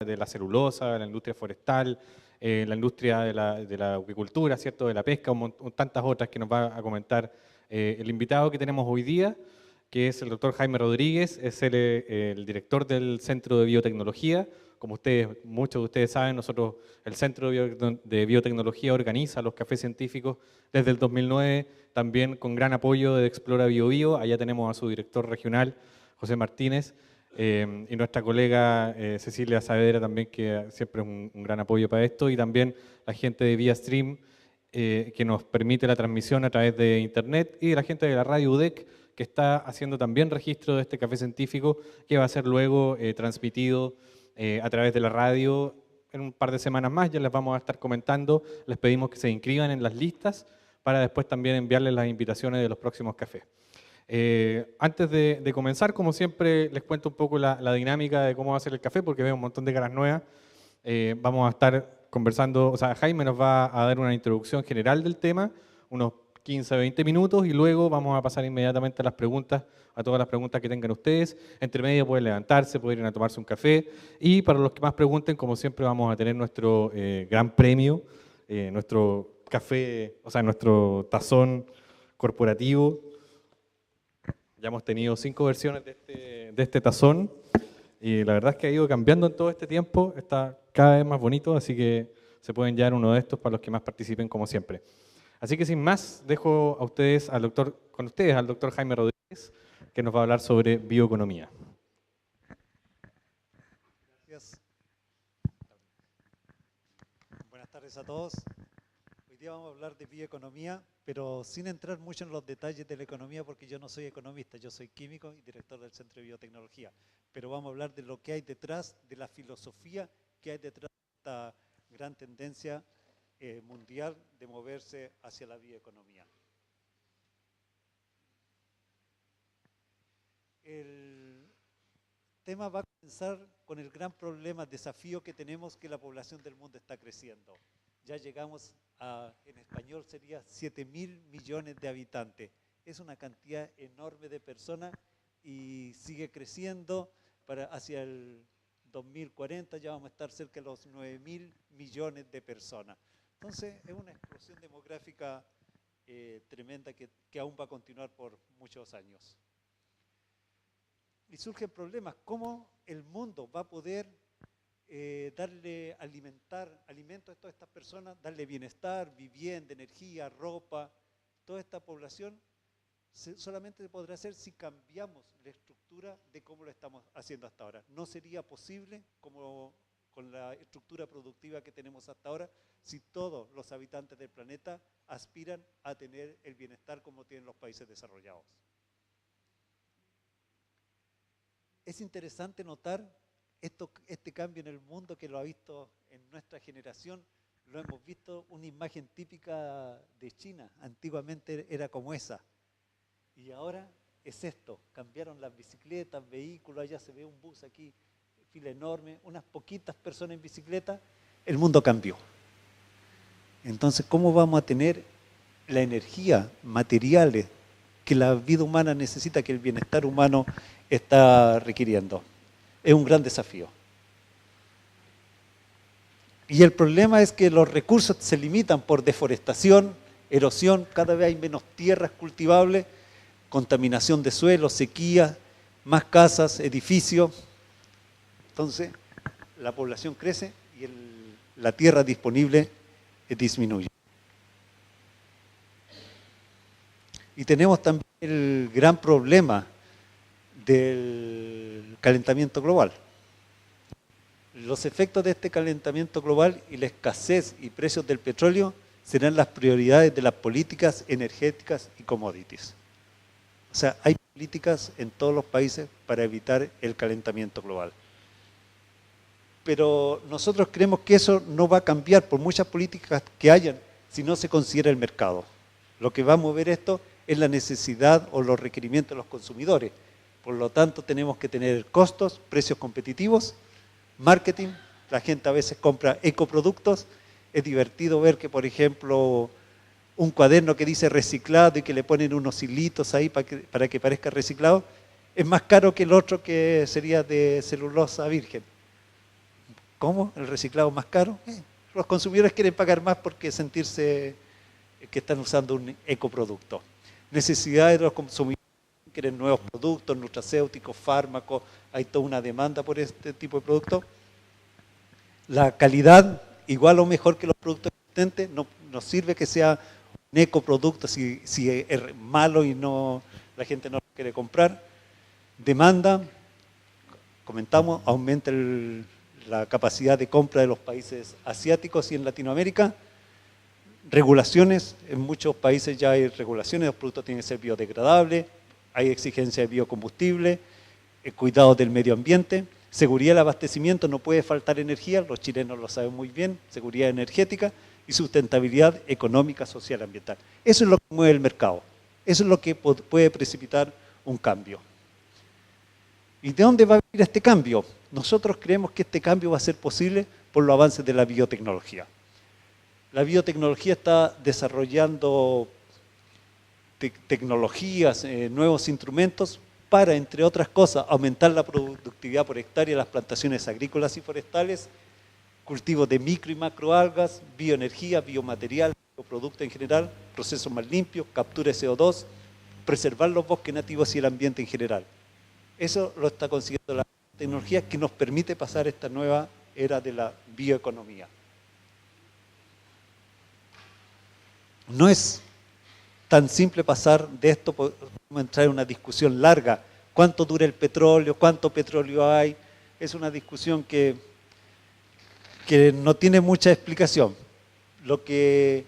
de la celulosa, la industria forestal, la industria de la acuicultura, ¿cierto? De la pesca, tantas otras que nos va a comentar el invitado que tenemos hoy día, que es el doctor Jaime Rodríguez, es el director del Centro de Biotecnología. Como muchos de ustedes saben, nosotros, el Centro de Biotecnología organiza los cafés científicos desde el 2009, también con gran apoyo de Explora Bio Bio. Allá tenemos a su director regional, José Martínez, y nuestra colega Cecilia Saavedra también, que siempre es un gran apoyo para esto, y también la gente de Vía Stream, que nos permite la transmisión a través de internet, y la gente de la radio UDEC, que está haciendo también registro de este café científico, que va a ser luego transmitido a través de la radio en un par de semanas más. Ya les vamos a estar comentando, les pedimos que se inscriban en las listas para después también enviarles las invitaciones de los próximos cafés. Antes de comenzar, como siempre, les cuento un poco la dinámica de cómo va a ser el café, porque veo un montón de caras nuevas. Vamos a estar conversando, o sea, Jaime nos va a dar una introducción general del tema, unos 15-20 minutos, y luego vamos a pasar inmediatamente a las preguntas, a todas las preguntas que tengan ustedes. Entre medio pueden levantarse, pueden ir a tomarse un café, y para los que más pregunten, como siempre, vamos a tener nuestro gran premio, nuestro café, o sea, nuestro tazón corporativo. Ya hemos tenido 5 versiones de este tazón, y la verdad es que ha ido cambiando en todo este tiempo, está cada vez más bonito, así que se pueden llevar uno de estos para los que más participen, como siempre. Así que sin más, dejo a ustedes al doctor Jaime Rodríguez, que nos va a hablar sobre bioeconomía. Gracias. Buenas tardes a todos. Hoy día vamos a hablar de bioeconomía, pero sin entrar mucho en los detalles de la economía, porque yo no soy economista, yo soy químico y director del Centro de Biotecnología. Pero vamos a hablar de lo que hay detrás, de la filosofía que hay detrás de esta gran tendencia mundial de moverse hacia la bioeconomía. El tema va a comenzar con el gran problema, desafío que tenemos, que la población del mundo está creciendo. Ya llegamos a, en español sería 7.000 millones de habitantes. Es una cantidad enorme de personas y sigue creciendo. Hacia el 2040 ya vamos a estar cerca de los 9.000 millones de personas. Entonces es una explosión demográfica tremenda que aún va a continuar por muchos años. Y surgen problemas, ¿cómo el mundo va a poder darle alimento a todas estas personas, darle bienestar, vivienda, energía, ropa? Toda esta población solamente podrá hacer si cambiamos la estructura de cómo lo estamos haciendo hasta ahora. No sería posible con la estructura productiva que tenemos hasta ahora si todos los habitantes del planeta aspiran a tener el bienestar como tienen los países desarrollados. Es interesante notar este cambio en el mundo, que lo ha visto en nuestra generación. Lo hemos visto, una imagen típica de China. Antiguamente era como esa. Y ahora es esto. Cambiaron las bicicletas, vehículos. Allá se ve un bus aquí, fila enorme, unas poquitas personas en bicicleta. El mundo cambió. Entonces, ¿cómo vamos a tener la energía, materiales que la vida humana necesita, que el bienestar humano está requiriendo? Es un gran desafío. Y el problema es que los recursos se limitan por deforestación, erosión, cada vez hay menos tierras cultivables, contaminación de suelo, sequía, más casas, edificios. Entonces, la población crece y la tierra disponible disminuye. Y tenemos también el gran problema del calentamiento global. Los efectos de este calentamiento global y la escasez y precios del petróleo serán las prioridades de las políticas energéticas y commodities. O sea, hay políticas en todos los países para evitar el calentamiento global. Pero nosotros creemos que eso no va a cambiar por muchas políticas que hayan si no se considera el mercado. Lo que va a mover esto es la necesidad o los requerimientos de los consumidores. Por lo tanto, tenemos que tener costos, precios competitivos, marketing. La gente a veces compra ecoproductos. Es divertido ver que, por ejemplo, un cuaderno que dice reciclado y que le ponen unos hilitos ahí para que parezca reciclado, es más caro que el otro, que sería de celulosa virgen. ¿Cómo? ¿El reciclado más caro? Los consumidores quieren pagar más porque sentirse que están usando un ecoproducto. Necesidades de los consumidores, quieren nuevos productos, nutracéuticos, fármacos, hay toda una demanda por este tipo de productos. La calidad, igual o mejor que los productos existentes, no sirve que sea un ecoproducto si es malo y la gente no lo quiere comprar. Demanda, comentamos, aumenta la capacidad de compra de los países asiáticos y en Latinoamérica. Regulaciones, en muchos países ya hay regulaciones, los productos tienen que ser biodegradables, hay exigencia de biocombustible, cuidado del medio ambiente, seguridad del abastecimiento, no puede faltar energía, los chilenos lo saben muy bien, seguridad energética y sustentabilidad económica, social, ambiental. Eso es lo que mueve el mercado, eso es lo que puede precipitar un cambio. ¿Y de dónde va a venir este cambio? Nosotros creemos que este cambio va a ser posible por los avances de la biotecnología. La biotecnología está desarrollando tecnologías, nuevos instrumentos para, entre otras cosas, aumentar la productividad por hectárea de las plantaciones agrícolas y forestales, cultivos de micro y macroalgas, bioenergía, biomaterial, bioproductos en general, procesos más limpios, captura de CO2, preservar los bosques nativos y el ambiente en general. Eso lo está consiguiendo la tecnología que nos permite pasar esta nueva era de la bioeconomía. No es tan simple pasar de esto, podemos entrar en una discusión larga. ¿Cuánto dura el petróleo? ¿Cuánto petróleo hay? Es una discusión que no tiene mucha explicación. Lo que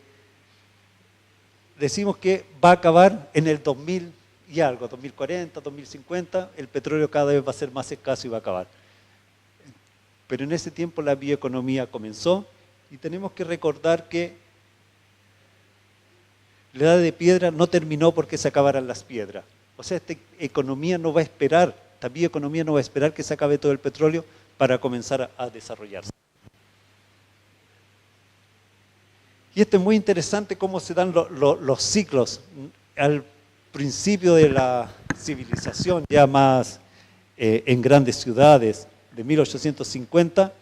decimos que va a acabar en el 2000 y algo, 2040, 2050, el petróleo cada vez va a ser más escaso y va a acabar. Pero en ese tiempo la bioeconomía comenzó y tenemos que recordar que la edad de piedra no terminó porque se acabaran las piedras. O sea, esta economía no va a esperar, esta bioeconomía no va a esperar que se acabe todo el petróleo para comenzar a desarrollarse. Y esto es muy interesante cómo se dan los ciclos. Al principio de la civilización, ya más en grandes ciudades, de 1850,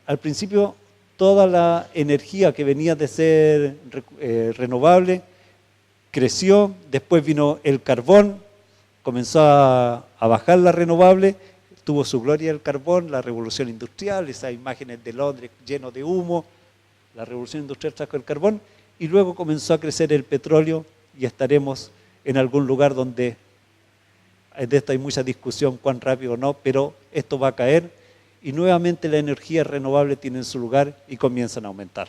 al principio toda la energía que venía de ser renovable creció, después vino el carbón, comenzó a bajar la renovable, tuvo su gloria el carbón, la revolución industrial, esas imágenes de Londres lleno de humo, la revolución industrial trajo el carbón, y luego comenzó a crecer el petróleo y estaremos en algún lugar donde, de esto hay mucha discusión, cuán rápido o no, pero esto va a caer y nuevamente la energía renovable tiene su lugar y comienzan a aumentar.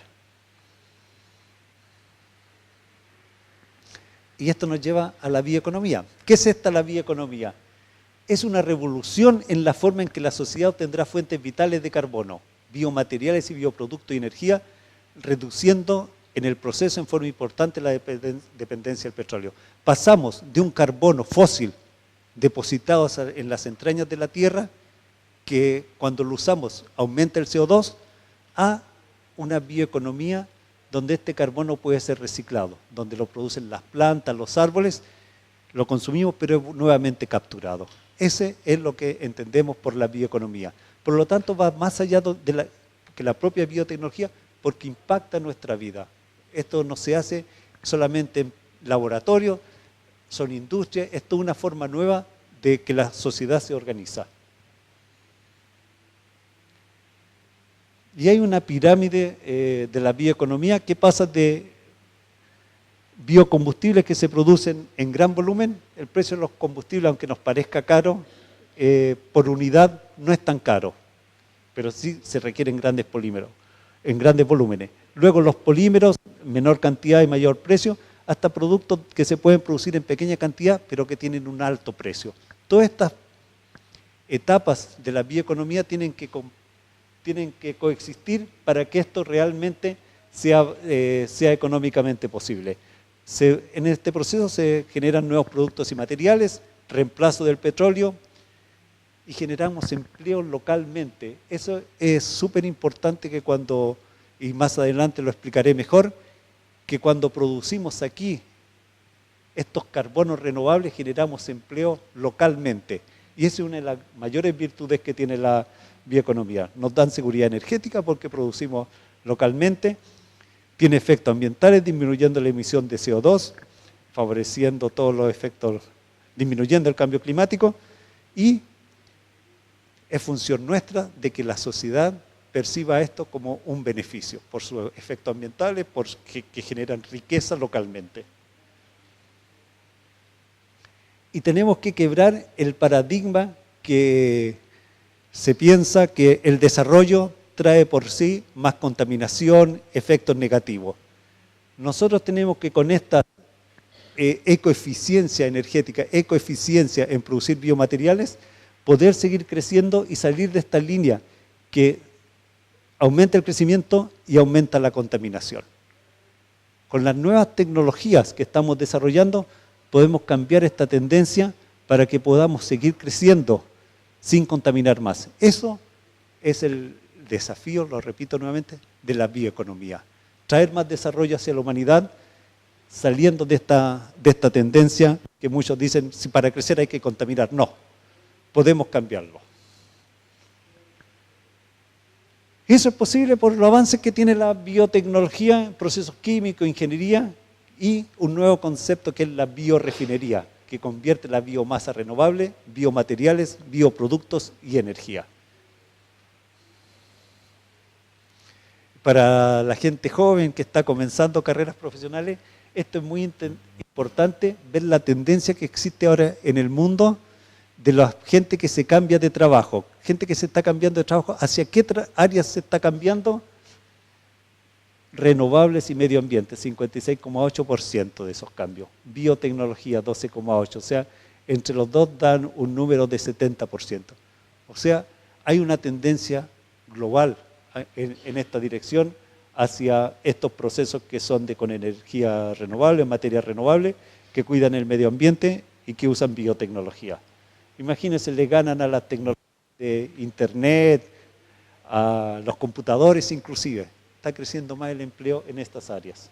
Y esto nos lleva a la bioeconomía. ¿Qué es esta la bioeconomía? Es una revolución en la forma en que la sociedad obtendrá fuentes vitales de carbono, biomateriales y bioproductos y energía, reduciendo en el proceso en forma importante la dependencia del petróleo. Pasamos de un carbono fósil depositado en las entrañas de la tierra, que cuando lo usamos aumenta el CO2, a una bioeconomía donde este carbono puede ser reciclado, donde lo producen las plantas, los árboles, lo consumimos pero es nuevamente capturado. Ese es lo que entendemos por la bioeconomía. Por lo tanto va más allá que la propia biotecnología porque impacta nuestra vida. Esto no se hace solamente en laboratorio, son industrias, esto es una forma nueva de que la sociedad se organiza. Y hay una pirámide de la bioeconomía que pasa de biocombustibles que se producen en gran volumen. El precio de los combustibles, aunque nos parezca caro, por unidad no es tan caro, pero sí se requieren grandes polímeros, en grandes volúmenes. Luego los polímeros, menor cantidad y mayor precio, hasta productos que se pueden producir en pequeña cantidad, pero que tienen un alto precio. Todas estas etapas de la bioeconomía tienen que coexistir para que esto realmente sea económicamente posible. En este proceso se generan nuevos productos y materiales, reemplazo del petróleo y generamos empleo localmente. Eso es súper importante que cuando, y más adelante lo explicaré mejor, que cuando producimos aquí estos carbonos renovables generamos empleo localmente. Y esa es una de las mayores virtudes que tiene la bioeconomía. Nos dan seguridad energética porque producimos localmente, tiene efectos ambientales, disminuyendo la emisión de CO2, favoreciendo todos los efectos, disminuyendo el cambio climático, y es función nuestra de que la sociedad perciba esto como un beneficio por sus efectos ambientales, que generan riqueza localmente. Y tenemos que quebrar el paradigma que se piensa que el desarrollo trae por sí más contaminación, efectos negativos. Nosotros tenemos que con esta ecoeficiencia energética, ecoeficiencia en producir biomateriales, poder seguir creciendo y salir de esta línea que aumenta el crecimiento y aumenta la contaminación. Con las nuevas tecnologías que estamos desarrollando, podemos cambiar esta tendencia para que podamos seguir creciendo sin contaminar más. Eso es el desafío, lo repito nuevamente, de la bioeconomía. Traer más desarrollo hacia la humanidad, saliendo de esta tendencia que muchos dicen, si para crecer hay que contaminar. No, podemos cambiarlo. Eso es posible por los avances que tiene la biotecnología, procesos químicos, ingeniería y un nuevo concepto que es la biorefinería, que convierte la biomasa renovable, biomateriales, bioproductos y energía. Para la gente joven que está comenzando carreras profesionales, esto es muy importante, ver la tendencia que existe ahora en el mundo de la gente que se cambia de trabajo, gente que se está cambiando de trabajo, ¿hacia qué áreas se está cambiando? Renovables y medio ambiente, 56,8% de esos cambios. Biotecnología, 12,8%. O sea, entre los dos dan un número de 70%. O sea, hay una tendencia global en esta dirección hacia estos procesos que son con energía renovable, materia renovable, que cuidan el medio ambiente y que usan biotecnología. Imagínense, le ganan a las tecnologías de internet, a los computadores inclusive. Está creciendo más el empleo en estas áreas.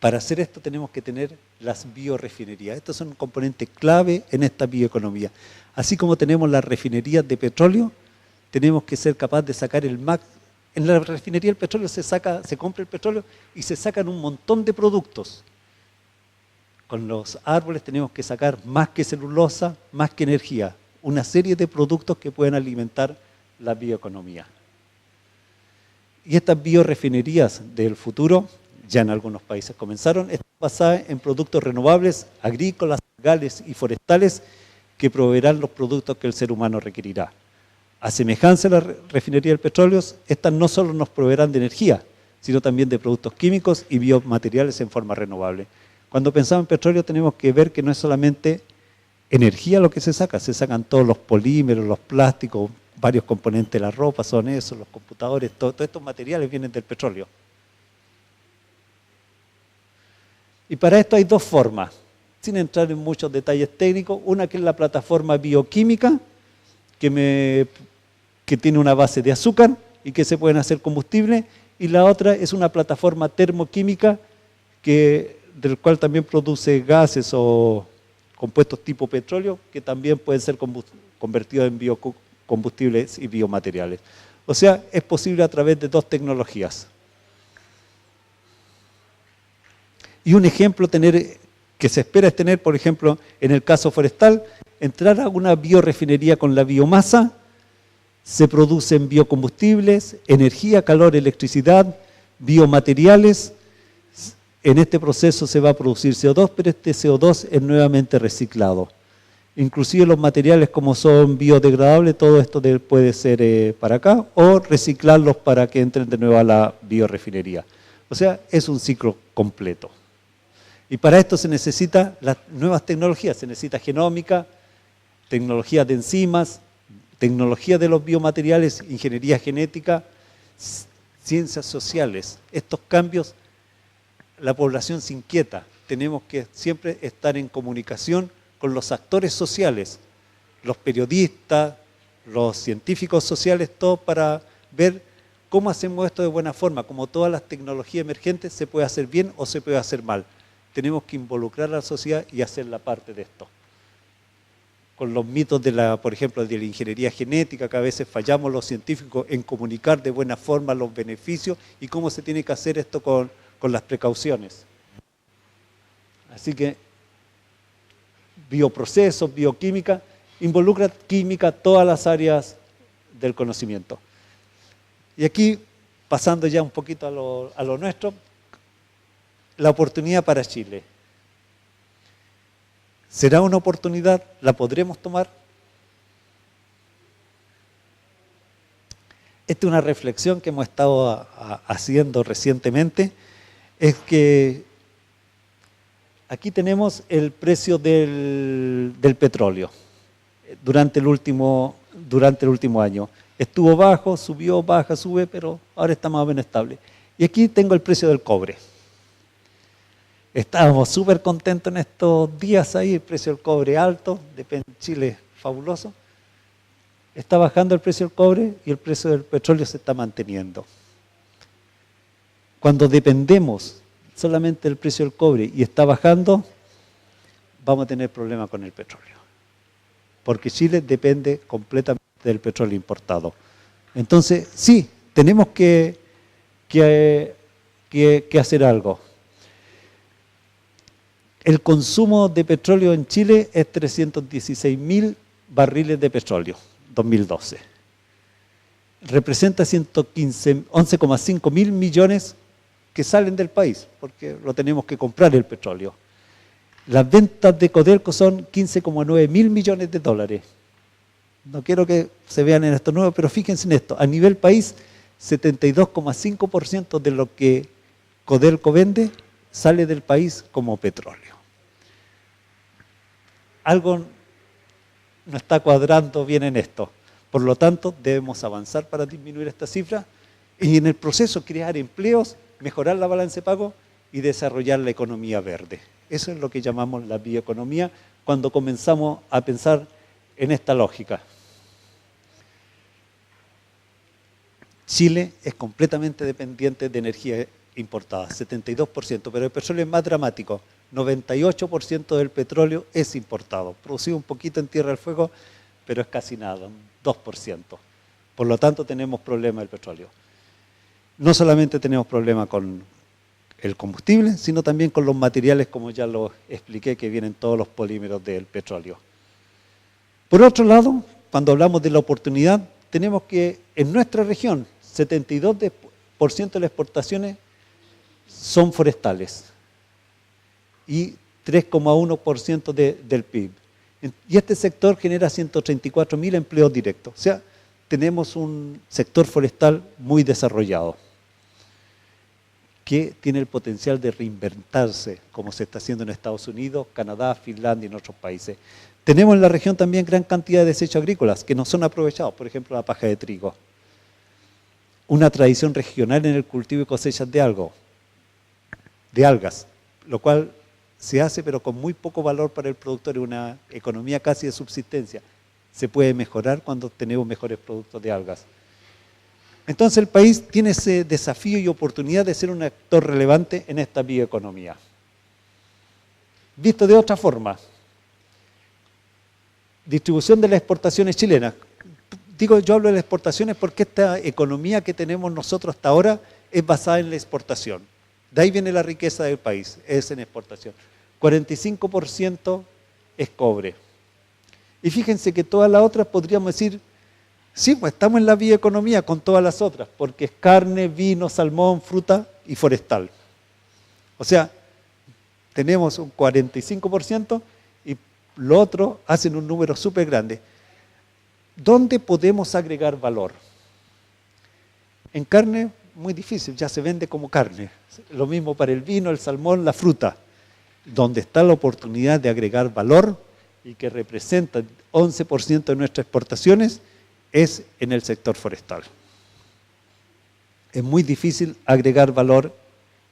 Para hacer esto tenemos que tener las biorefinerías. Estos son un componente clave en esta bioeconomía. Así como tenemos las refinerías de petróleo, tenemos que ser capaces de sacar el máximo. En la refinería del petróleo se compra el petróleo y se sacan un montón de productos. Con los árboles tenemos que sacar más que celulosa, más que energía. Una serie de productos que pueden alimentar la bioeconomía. Y estas biorefinerías del futuro, ya en algunos países comenzaron, están basadas en productos renovables, agrícolas, legales y forestales que proveerán los productos que el ser humano requerirá. A semejanza de la refinería del petróleo, estas no solo nos proveerán de energía, sino también de productos químicos y biomateriales en forma renovable. Cuando pensamos en petróleo tenemos que ver que no es solamente energía lo que se sacan todos los polímeros, los plásticos, varios componentes de la ropa, son esos, los computadores, todos estos materiales vienen del petróleo. Y para esto hay dos formas, sin entrar en muchos detalles técnicos. Una que es la plataforma bioquímica, que tiene una base de azúcar y que se pueden hacer combustible, y la otra es una plataforma termoquímica del cual también produce gases o compuestos tipo petróleo que también pueden ser convertidos en biocombustibles y biomateriales. O sea, es posible a través de dos tecnologías. Y un ejemplo que se espera es tener, por ejemplo, en el caso forestal, entrar a una biorefinería con la biomasa, se producen biocombustibles, energía, calor, electricidad, biomateriales. En este proceso se va a producir CO2, pero este CO2 es nuevamente reciclado. Inclusive los materiales como son biodegradables, todo esto puede ser para acá, o reciclarlos para que entren de nuevo a la biorefinería. O sea, es un ciclo completo. Y para esto se necesitan las nuevas tecnologías, se necesita genómica, tecnología de enzimas, tecnología de los biomateriales, ingeniería genética, ciencias sociales. Estos cambios, la población se inquieta. Tenemos que siempre estar en comunicación con los actores sociales, los periodistas, los científicos sociales, todo para ver cómo hacemos esto de buena forma. Como todas las tecnologías emergentes, se puede hacer bien o se puede hacer mal. Tenemos que involucrar a la sociedad y hacer la parte de esto. los mitos por ejemplo, de la ingeniería genética, que a veces fallamos los científicos en comunicar de buena forma los beneficios y cómo se tiene que hacer esto con las precauciones. Así que bioprocesos, bioquímica, involucra química todas las áreas del conocimiento. Y aquí, pasando ya un poquito a lo nuestro, la oportunidad para Chile. ¿Será una oportunidad? ¿La podremos tomar? Esta es una reflexión que hemos estado haciendo recientemente, es que aquí tenemos el precio del petróleo durante el último año. Estuvo bajo, subió, baja, sube, pero ahora está más o menos estable. Y aquí tengo el precio del cobre. Estábamos súper contentos en estos días ahí, el precio del cobre alto, depende, Chile fabuloso. Está bajando el precio del cobre y el precio del petróleo se está manteniendo. Cuando dependemos solamente del precio del cobre y está bajando, vamos a tener problemas con el petróleo. Porque Chile depende completamente del petróleo importado. Entonces, sí, tenemos que hacer algo. El consumo de petróleo en Chile es 316.000 barriles de petróleo, 2012. Representa 11,5 mil millones que salen del país, porque lo tenemos que comprar el petróleo. Las ventas de Codelco son 15,9 mil millones de dólares. No quiero que se vean en esto nuevo, pero fíjense en esto. A nivel país, 72,5% de lo que Codelco vende sale del país como petróleo. Algo no está cuadrando bien en esto. Por lo tanto, debemos avanzar para disminuir esta cifra y en el proceso crear empleos, mejorar la balanza de pago y desarrollar la economía verde. Eso es lo que llamamos la bioeconomía cuando comenzamos a pensar en esta lógica. Chile es completamente dependiente de energía importada, 72%, pero el petróleo es más dramático. 98% del petróleo es importado, producido un poquito en Tierra del Fuego, pero es casi nada, un 2%. Por lo tanto, tenemos problemas del petróleo. No solamente tenemos problemas con el combustible, sino también con los materiales, como ya lo expliqué, que vienen todos los polímeros del petróleo. Por otro lado, cuando hablamos de la oportunidad, tenemos que en nuestra región, 72% de las exportaciones son forestales y 3,1% del PIB. Y este sector genera 134.000 empleos directos. O sea, tenemos un sector forestal muy desarrollado que tiene el potencial de reinventarse, como se está haciendo en Estados Unidos, Canadá, Finlandia y en otros países. Tenemos en la región también gran cantidad de desechos agrícolas que no son aprovechados, por ejemplo, la paja de trigo. Una tradición regional en el cultivo y cosechas de algas, lo cual se hace pero con muy poco valor para el productor, una economía casi de subsistencia. Se puede mejorar cuando tenemos mejores productos de algas. Entonces el país tiene ese desafío y oportunidad de ser un actor relevante en esta bioeconomía. Visto de otra forma, distribución de las exportaciones chilenas. Yo hablo de las exportaciones porque esta economía que tenemos nosotros hasta ahora es basada en la exportación. De ahí viene la riqueza del país, es en exportación. 45% es cobre. Y fíjense que todas las otras podríamos decir, sí, pues estamos en la bioeconomía con todas las otras, porque es carne, vino, salmón, fruta y forestal. O sea, tenemos un 45% y lo otro hacen un número súper grande. ¿Dónde podemos agregar valor? En carne, muy difícil, ya se vende como carne. Lo mismo para el vino, el salmón, la fruta. Donde está la oportunidad de agregar valor y que representa 11% de nuestras exportaciones es en el sector forestal. Es muy difícil agregar valor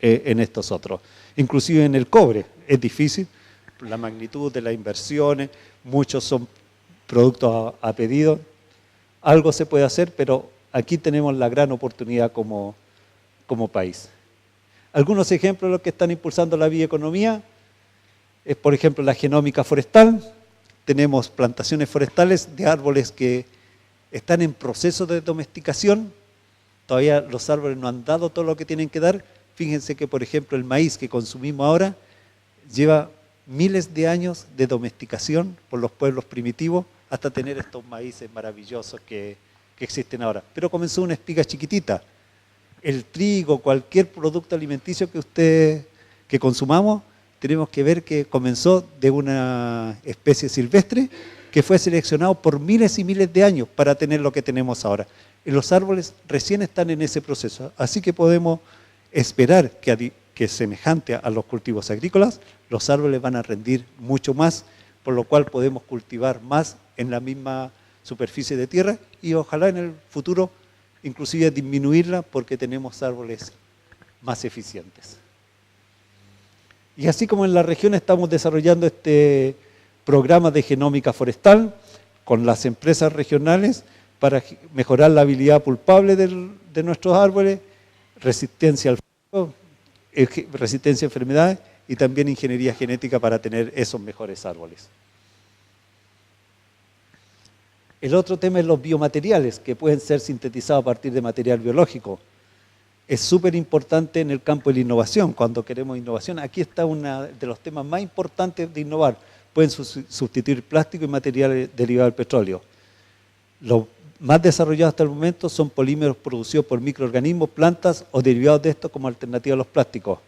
en estos otros. Inclusive en el cobre es difícil, la magnitud de las inversiones, muchos son productos a pedido. Algo se puede hacer, pero aquí tenemos la gran oportunidad como país. Algunos ejemplos de los que están impulsando la bioeconomía es, por ejemplo, la genómica forestal, tenemos plantaciones forestales de árboles que están en proceso de domesticación. Todavía los árboles no han dado todo lo que tienen que dar. Fíjense que, por ejemplo, el maíz que consumimos ahora lleva miles de años de domesticación por los pueblos primitivos hasta tener estos maíces maravillosos que existen ahora. Pero comenzó una espiga chiquitita. El trigo, cualquier producto alimenticio que consumamos, tenemos que ver que comenzó de una especie silvestre que fue seleccionado por miles y miles de años para tener lo que tenemos ahora. Y los árboles recién están en ese proceso, así que podemos esperar que semejante a los cultivos agrícolas, los árboles van a rendir mucho más, por lo cual podemos cultivar más en la misma superficie de tierra y ojalá en el futuro inclusive disminuirla porque tenemos árboles más eficientes. Y así como en la región estamos desarrollando este programa de genómica forestal con las empresas regionales para mejorar la habilidad pulpable de nuestros árboles, resistencia al fuego, resistencia a enfermedades y también ingeniería genética para tener esos mejores árboles. El otro tema es los biomateriales que pueden ser sintetizados a partir de material biológico. Es súper importante en el campo de la innovación, cuando queremos innovación. Aquí está uno de los temas más importantes de innovar. Pueden sustituir plástico y materiales derivados del petróleo. Los más desarrollados hasta el momento son polímeros producidos por microorganismos, plantas o derivados de estos como alternativa a los plásticos.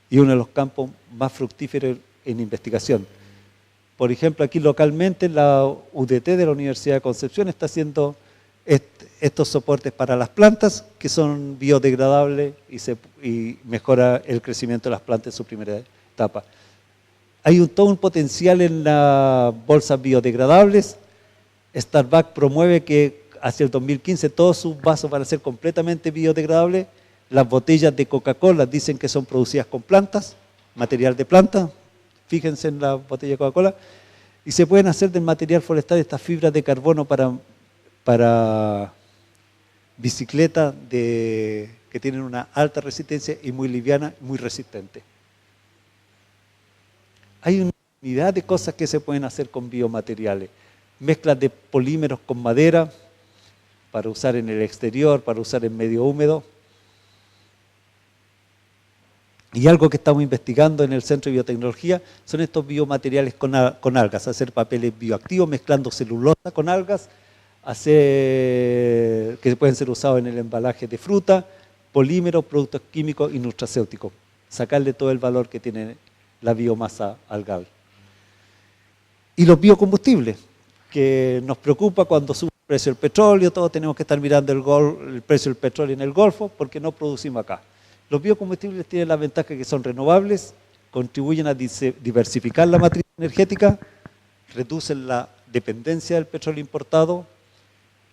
Y uno de los campos más fructíferos en investigación. Por ejemplo, aquí localmente la UDT de la Universidad de Concepción está haciendo estos soportes para las plantas que son biodegradables y mejora el crecimiento de las plantas en su primera etapa. Hay todo un potencial en las bolsas biodegradables. Starbucks promueve que hacia el 2015 todos sus vasos van a ser completamente biodegradables. Las botellas de Coca-Cola dicen que son producidas con plantas, material de planta. Fíjense en la botella de Coca-Cola. Y se pueden hacer del material forestal estas fibras de carbono para bicicletas que tienen una alta resistencia y muy liviana, muy resistente. Hay una infinidad de cosas que se pueden hacer con biomateriales. Mezclas de polímeros con madera para usar en el exterior, para usar en medio húmedo. Y algo que estamos investigando en el Centro de Biotecnología son estos biomateriales con algas, hacer papeles bioactivos mezclando celulosa con algas, que pueden ser usados en el embalaje de fruta, polímeros, productos químicos y nutracéuticos. Sacarle todo el valor que tiene la biomasa algal. Y los biocombustibles, que nos preocupa cuando sube el precio del petróleo, todos tenemos que estar mirando el precio del petróleo en el Golfo porque no producimos acá. Los biocombustibles tienen la ventaja que son renovables, contribuyen a diversificar la matriz energética, reducen la dependencia del petróleo importado,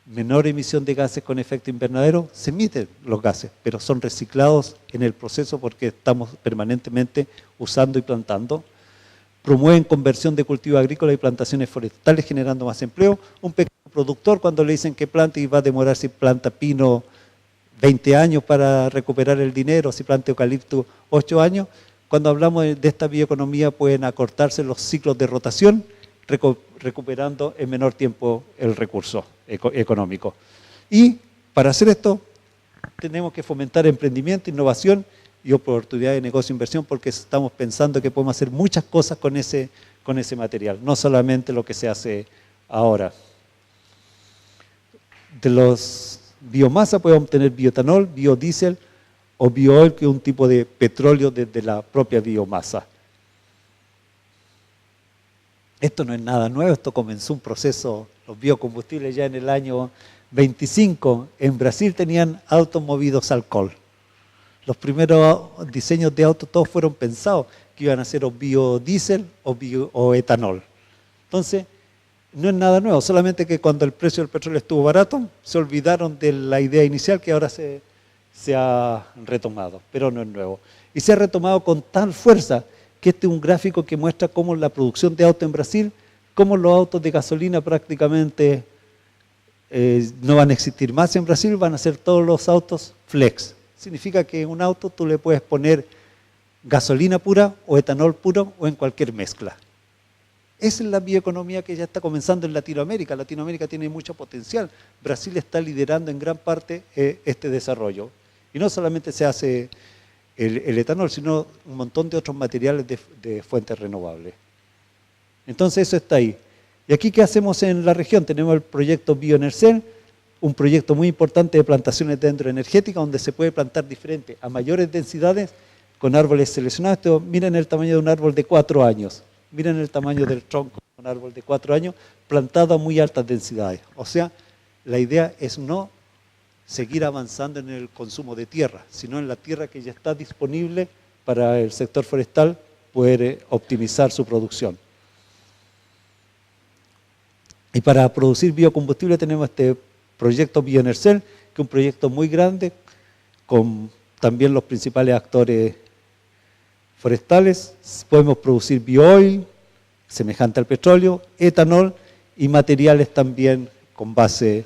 menor emisión de gases con efecto invernadero, se emiten los gases, pero son reciclados en el proceso porque estamos permanentemente usando y plantando. Promueven conversión de cultivos agrícolas y plantaciones forestales generando más empleo. Un pequeño productor cuando le dicen que plante y va a demorar si planta pino 20 años para recuperar el dinero, si planta eucalipto 8 años, cuando hablamos de esta bioeconomía pueden acortarse los ciclos de rotación, recuperando en menor tiempo el recurso económico. Y para hacer esto tenemos que fomentar emprendimiento, innovación y oportunidades de negocio e inversión porque estamos pensando que podemos hacer muchas cosas con ese material, no solamente lo que se hace ahora. De los biomasa podemos obtener bioetanol, biodiesel o bioil, que es un tipo de petróleo desde la propia biomasa. Esto no es nada nuevo, esto comenzó un proceso, los biocombustibles ya en el año 25, en Brasil tenían autos movidos a alcohol. Los primeros diseños de autos todos fueron pensados que iban a ser o biodiesel o etanol. Entonces, no es nada nuevo, solamente que cuando el precio del petróleo estuvo barato, se olvidaron de la idea inicial que ahora se ha retomado, pero no es nuevo. Y se ha retomado con tal fuerza que este es un gráfico que muestra cómo la producción de autos en Brasil, cómo los autos de gasolina prácticamente no van a existir más en Brasil, van a ser todos los autos flex. Significa que en un auto tú le puedes poner gasolina pura o etanol puro o en cualquier mezcla. Esa es la bioeconomía que ya está comenzando en Latinoamérica. Latinoamérica tiene mucho potencial. Brasil está liderando en gran parte este desarrollo. Y no solamente se hace el etanol, sino un montón de otros materiales de fuentes renovables. Entonces eso está ahí. ¿Y aquí qué hacemos en la región? Tenemos el proyecto BioEnercel, un proyecto muy importante de plantaciones dendroenergéticas donde se puede plantar diferente, a mayores densidades, con árboles seleccionados. Miren el tamaño de un árbol de 4 años. Miren el tamaño del tronco de un árbol de 4 años plantado a muy altas densidades. O sea, la idea es no seguir avanzando en el consumo de tierra, sino en la tierra que ya está disponible para el sector forestal poder optimizar su producción. Y para producir biocombustible tenemos este proyecto BioEnercel, que es un proyecto muy grande, con también los principales actores forestales. Podemos producir bioil, semejante al petróleo, etanol y materiales también con base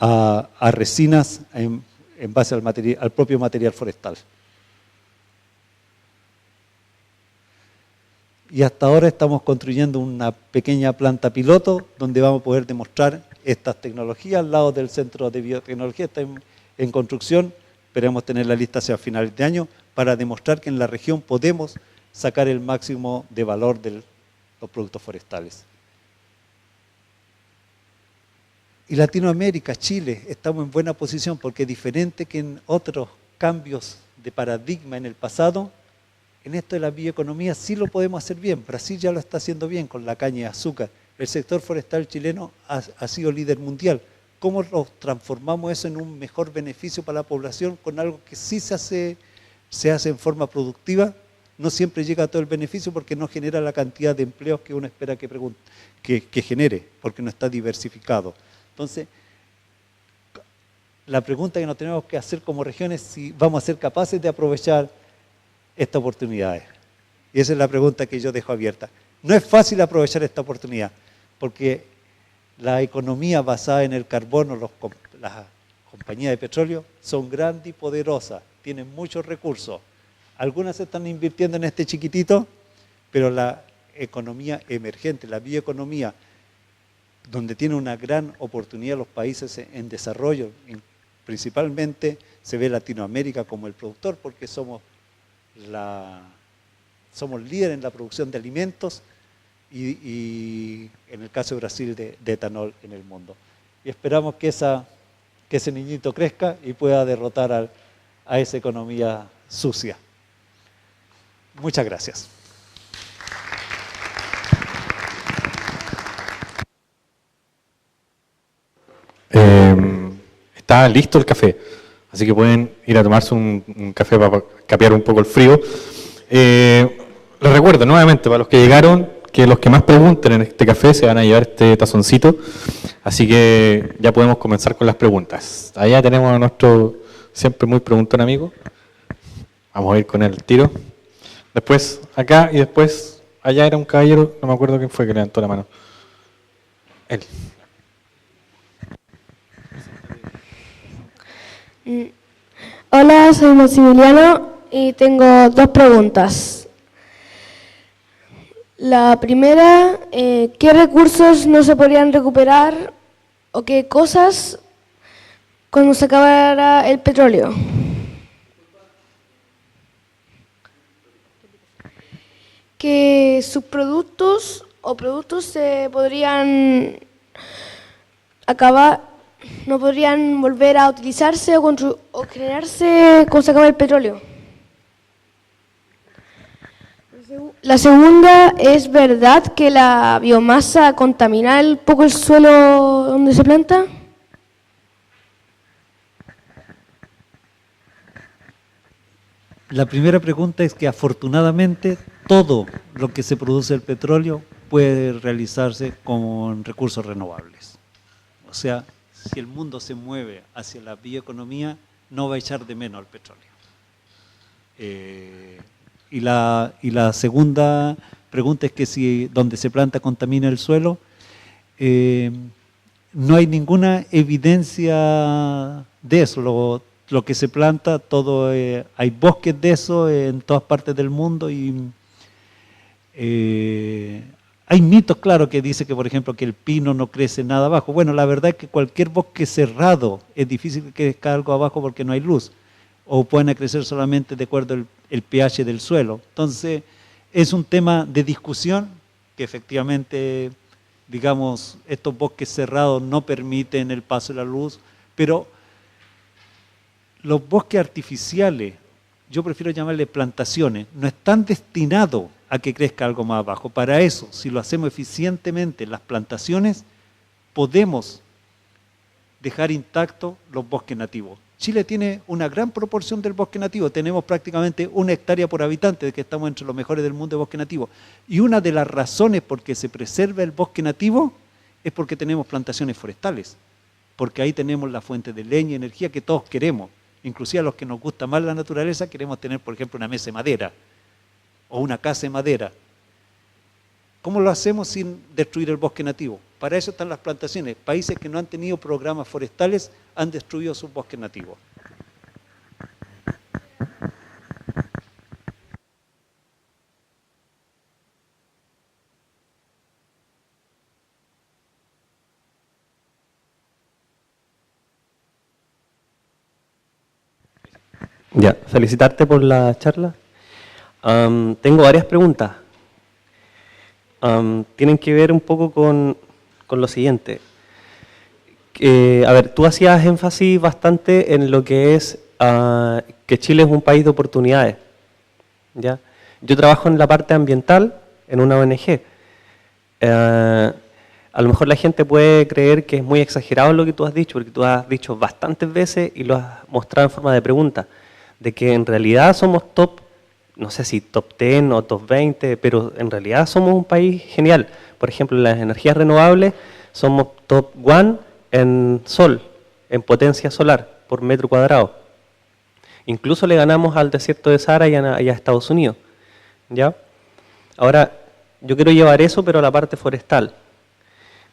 a resinas en base al propio material forestal. Y hasta ahora estamos construyendo una pequeña planta piloto donde vamos a poder demostrar estas tecnologías al lado del Centro de Biotecnología. Está en construcción, esperemos tener la lista hacia finales de año para demostrar que en la región podemos sacar el máximo de valor de los productos forestales. Y Latinoamérica, Chile, estamos en buena posición porque diferente que en otros cambios de paradigma en el pasado, en esto de la bioeconomía sí lo podemos hacer bien. Brasil ya lo está haciendo bien con la caña de azúcar. El sector forestal chileno ha sido líder mundial. ¿Cómo lo transformamos eso en un mejor beneficio para la población con algo que sí se hace en forma productiva? No siempre llega a todo el beneficio porque no genera la cantidad de empleos que uno espera que genere, porque no está diversificado. Entonces, la pregunta que nos tenemos que hacer como región es si vamos a ser capaces de aprovechar estas oportunidades. Y esa es la pregunta que yo dejo abierta. No es fácil aprovechar esta oportunidad, porque la economía basada en el carbono, las compañías de petróleo, son grandes y poderosas, tienen muchos recursos. Algunas se están invirtiendo en este chiquitito, pero la economía emergente, la bioeconomía, donde tiene una gran oportunidad los países en desarrollo, principalmente se ve Latinoamérica como el productor, porque somos líderes en la producción de alimentos y en el caso de Brasil de etanol en el mundo. Y esperamos que ese niñito crezca y pueda derrotar a esa economía sucia. Muchas gracias. Está listo el café, así que pueden ir a tomarse un café para capear un poco el frío. Les recuerdo nuevamente para los que llegaron que los que más pregunten en este café se van a llevar este tazoncito, así que ya podemos comenzar con las preguntas. Allá tenemos a nuestro siempre muy preguntón amigo, vamos a ir con él al tiro. Después acá y después allá era un caballero, no me acuerdo quién fue que levantó la mano. Él. Hola, soy Maximiliano y tengo 2 preguntas. La primera, ¿qué recursos no se podrían recuperar o qué cosas cuando se acabara el petróleo? ¿Qué subproductos o productos se podrían acabar? ¿No podrían volver a utilizarse o generarse cuando se acaba el petróleo? La segunda, ¿es verdad que la biomasa contamina un poco el suelo donde se planta? La primera pregunta es que afortunadamente todo lo que se produce del petróleo puede realizarse con recursos renovables. O sea, si el mundo se mueve hacia la bioeconomía, no va a echar de menos al petróleo. Y la segunda pregunta es que si donde se planta contamina el suelo, no hay ninguna evidencia de eso. Lo que se planta, hay bosques de eso en todas partes del mundo y Hay mitos, claro, que dice que, por ejemplo, que el pino no crece nada abajo. Bueno, la verdad es que cualquier bosque cerrado es difícil que crezca algo abajo porque no hay luz. O pueden crecer solamente de acuerdo al pH del suelo. Entonces, es un tema de discusión que efectivamente, digamos, estos bosques cerrados no permiten el paso de la luz, pero los bosques artificiales, yo prefiero llamarle plantaciones, no están destinados a que crezca algo más abajo. Para eso, si lo hacemos eficientemente, las plantaciones, podemos dejar intactos los bosques nativos. Chile tiene una gran proporción del bosque nativo, tenemos prácticamente 1 hectárea por habitante, de que estamos entre los mejores del mundo de bosque nativo. Y una de las razones por que se preserva el bosque nativo es porque tenemos plantaciones forestales, porque ahí tenemos la fuente de leña y energía que todos queremos. Inclusive a los que nos gusta más la naturaleza queremos tener, por ejemplo, una mesa de madera o una casa de madera. ¿Cómo lo hacemos sin destruir el bosque nativo? Para eso están las plantaciones. Países que no han tenido programas forestales han destruido sus bosques nativos. Ya, felicitarte por la charla. Tengo varias preguntas. Tienen que ver un poco con lo siguiente. A ver, tú hacías énfasis bastante en lo que es que Chile es un país de oportunidades. ¿Ya? Yo trabajo en la parte ambiental en una ONG. A lo mejor la gente puede creer que es muy exagerado lo que tú has dicho, porque tú has dicho bastantes veces y lo has mostrado en forma de pregunta, de que en realidad somos top, no sé si top 10 o top 20, pero en realidad somos un país genial. Por ejemplo, en las energías renovables somos top 1 en sol, en potencia solar por metro cuadrado. Incluso le ganamos al desierto de Sahara y a Estados Unidos. ¿Ya? Ahora, yo quiero llevar eso, pero a la parte forestal.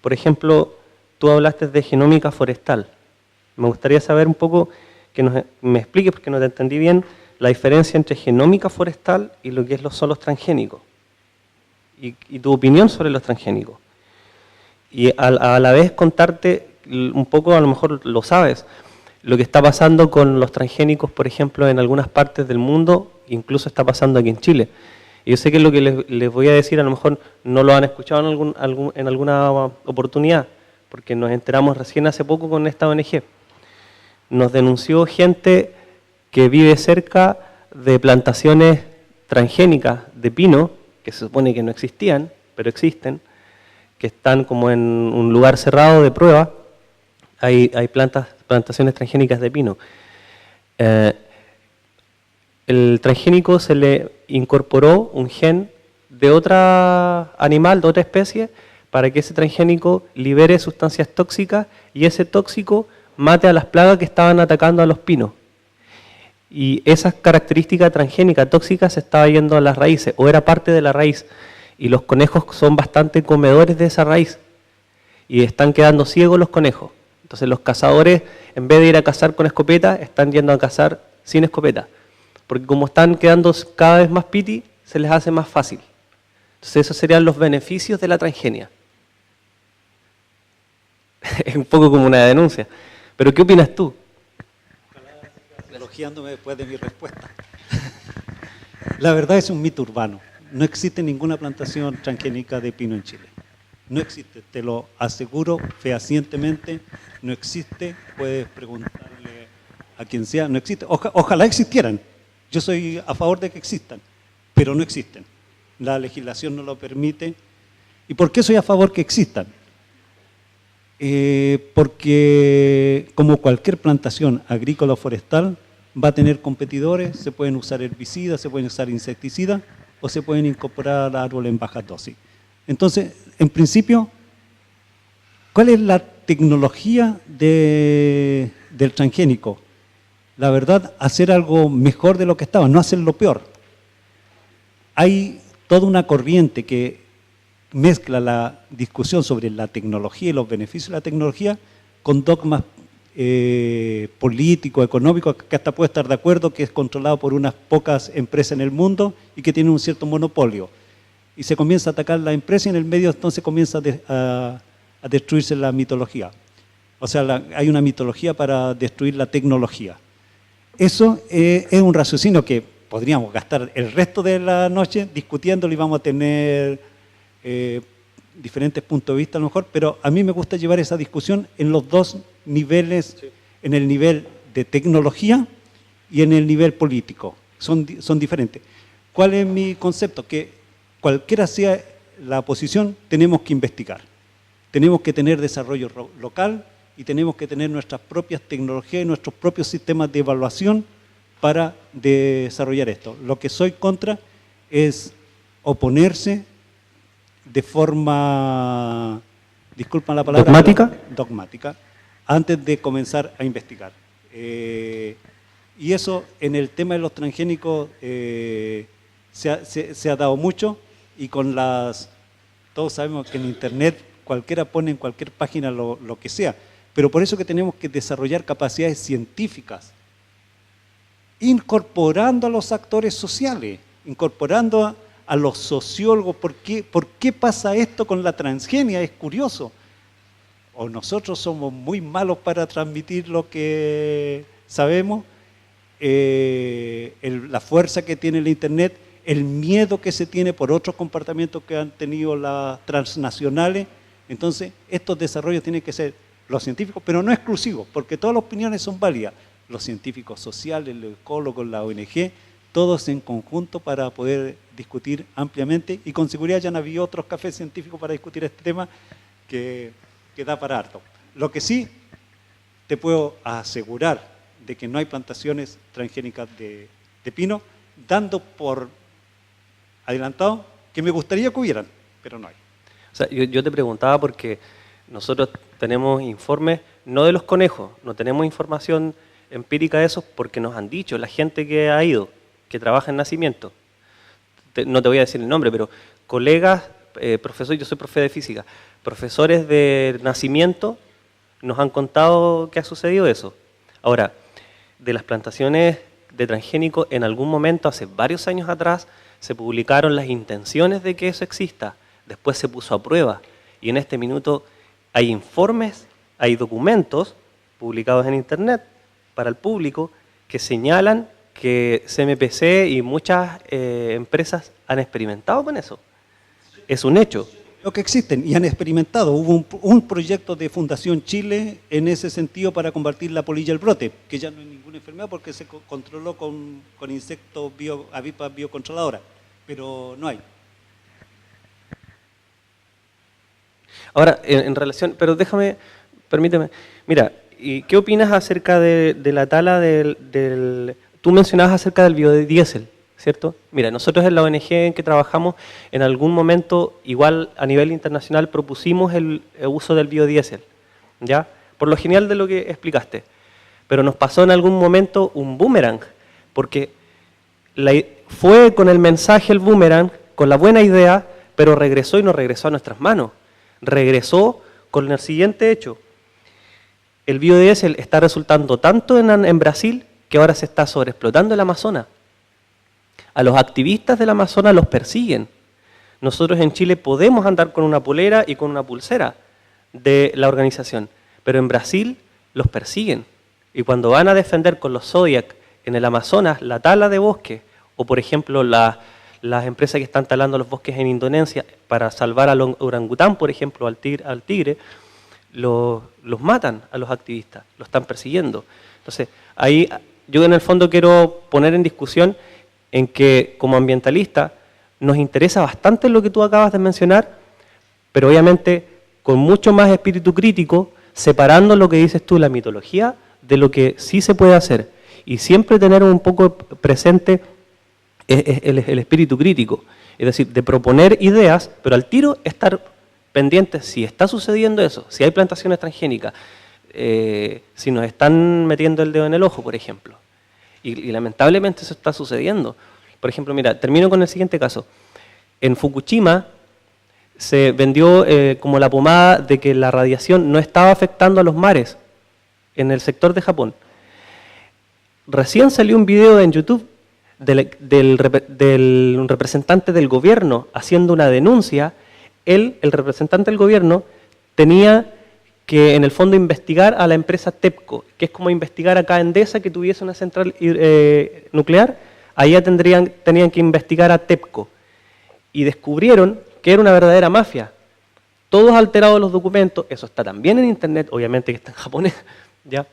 Por ejemplo, tú hablaste de genómica forestal. Me gustaría saber un poco, que me expliques, porque no te entendí bien, la diferencia entre genómica forestal y lo que es son los transgénicos. Y tu opinión sobre los transgénicos. Y a la vez contarte un poco, a lo mejor lo sabes, lo que está pasando con los transgénicos, por ejemplo, en algunas partes del mundo, incluso está pasando aquí en Chile. Y yo sé que lo que les voy a decir a lo mejor no lo han escuchado en alguna oportunidad, porque nos enteramos recién hace poco con esta ONG. Nos denunció gente que vive cerca de plantaciones transgénicas de pino, que se supone que no existían, pero existen, que están como en un lugar cerrado de prueba. Hay plantaciones transgénicas de pino. El transgénico se le incorporó un gen de otra animal, de otra especie, para que ese transgénico libere sustancias tóxicas y ese tóxico mate a las plagas que estaban atacando a los pinos. Y esa característica transgénica tóxica se estaba yendo a las raíces, o era parte de la raíz. Y los conejos son bastante comedores de esa raíz. Y están quedando ciegos los conejos. Entonces los cazadores, en vez de ir a cazar con escopeta, están yendo a cazar sin escopeta. Porque como están quedando cada vez más piti, se les hace más fácil. Entonces esos serían los beneficios de la transgenia. Es un poco como una denuncia. Pero ¿qué opinas tú? Elogiándome después de mi respuesta. La verdad es un mito urbano. No existe ninguna plantación transgénica de pino en Chile. No existe, te lo aseguro fehacientemente, no existe. Puedes preguntarle a quien sea, no existe. Ojalá existieran. Yo soy a favor de que existan, pero no existen. La legislación no lo permite. ¿Y por qué soy a favor que existan? Porque como cualquier plantación agrícola o forestal va a tener competidores, se pueden usar herbicidas, se pueden usar insecticidas o se pueden incorporar árboles en baja dosis. Entonces, en principio, ¿cuál es la tecnología del transgénico? La verdad, hacer algo mejor de lo que estaba, no hacerlo peor. Hay toda una corriente que mezcla la discusión sobre la tecnología y los beneficios de la tecnología con dogmas políticos, económicos, que hasta puede estar de acuerdo que es controlado por unas pocas empresas en el mundo y que tienen un cierto monopolio. y se comienza a atacar la empresa y en el medio entonces comienza a destruirse la mitología. O sea, hay una mitología para destruir la tecnología. Eso es un raciocinio que podríamos gastar el resto de la noche discutiéndolo y vamos a tener diferentes puntos de vista a lo mejor, pero a mí me gusta llevar esa discusión en los dos niveles, sí, en el nivel de tecnología y en el nivel político. Son diferentes. ¿Cuál es mi concepto? Que cualquiera sea la posición, tenemos que investigar. Tenemos que tener desarrollo local y tenemos que tener nuestras propias tecnologías y nuestros propios sistemas de evaluación para desarrollar esto. Lo que soy contra es oponerse de forma, disculpa la palabra, dogmática, antes de comenzar a investigar. Y eso en el tema de los transgénicos se ha dado mucho, y con todos sabemos que en internet cualquiera pone en cualquier página lo que sea, pero por eso que tenemos que desarrollar capacidades científicas, incorporando a los actores sociales, incorporando a los sociólogos. ¿Por qué pasa esto con la transgenia? Es curioso. O nosotros somos muy malos para transmitir lo que sabemos, la fuerza que tiene el internet, el miedo que se tiene por otros comportamientos que han tenido las transnacionales. Entonces, estos desarrollos tienen que ser los científicos, pero no exclusivos, porque todas las opiniones son válidas. Los científicos sociales, los ecólogos, la ONG, todos en conjunto para poder discutir ampliamente, y con seguridad ya han habido otros cafés científicos para discutir este tema que da para harto. Lo que sí te puedo asegurar de que no hay plantaciones transgénicas de pino, dando por adelantado que me gustaría que hubieran, pero no hay. O sea, yo te preguntaba porque nosotros tenemos informes, no de los conejos, no tenemos información empírica de eso porque nos han dicho, la gente que ha ido, que trabaja en nacimiento, no te voy a decir el nombre, pero colegas, profesores, yo soy profe de física, profesores de nacimiento nos han contado que ha sucedido eso. Ahora, de las plantaciones de transgénicos, en algún momento, hace varios años atrás, se publicaron las intenciones de que eso exista, después se puso a prueba, y en este minuto hay informes, hay documentos publicados en internet para el público que señalan que CMPC y muchas empresas han experimentado con eso. Es un hecho. Lo que existen y han experimentado. Hubo un proyecto de Fundación Chile en ese sentido para combatir la polilla del brote, que ya no es ninguna enfermedad porque se controló con insectos avispas biocontroladoras, pero no hay. Ahora, en relación, pero permíteme, mira, ¿y qué opinas acerca de la tala tú mencionabas acerca del biodiesel, ¿cierto? Mira, nosotros en la ONG en que trabajamos, en algún momento, igual a nivel internacional, propusimos el uso del biodiesel, ¿ya? Por lo genial de lo que explicaste. Pero nos pasó en algún momento un boomerang, porque fue con el mensaje el boomerang, con la buena idea, pero regresó y no regresó a nuestras manos. Regresó con el siguiente hecho. El biodiesel está resultando tanto en Brasil que ahora se está sobreexplotando el Amazonas. A los activistas del Amazonas los persiguen. Nosotros en Chile podemos andar con una polera y con una pulsera de la organización, pero en Brasil los persiguen. Y cuando van a defender con los Zodiac en el Amazonas la tala de bosque, o por ejemplo las empresas que están talando los bosques en Indonesia para salvar al orangután, por ejemplo, al tigre, los matan a los activistas, los están persiguiendo. Entonces, ahí yo en el fondo quiero poner en discusión en que como ambientalista nos interesa bastante lo que tú acabas de mencionar, pero obviamente con mucho más espíritu crítico, separando lo que dices tú, la mitología, de lo que sí se puede hacer. Y siempre tener un poco presente el espíritu crítico, es decir, de proponer ideas, pero al tiro estar pendientes si está sucediendo eso, si hay plantaciones transgénicas, si nos están metiendo el dedo en el ojo, por ejemplo. Y lamentablemente eso está sucediendo. Por ejemplo, mira, termino con el siguiente caso. En Fukushima se vendió como la pomada de que la radiación no estaba afectando a los mares en el sector de Japón. Recién salió un video en YouTube del representante del gobierno haciendo una denuncia, él, el representante del gobierno, tenía que en el fondo investigar a la empresa TEPCO, que es como investigar acá a Endesa que tuviese una central nuclear, allá tenían que investigar a TEPCO. Y descubrieron que era una verdadera mafia. Todos alterados los documentos, eso está también en internet, obviamente que está en japonés, ¿ya?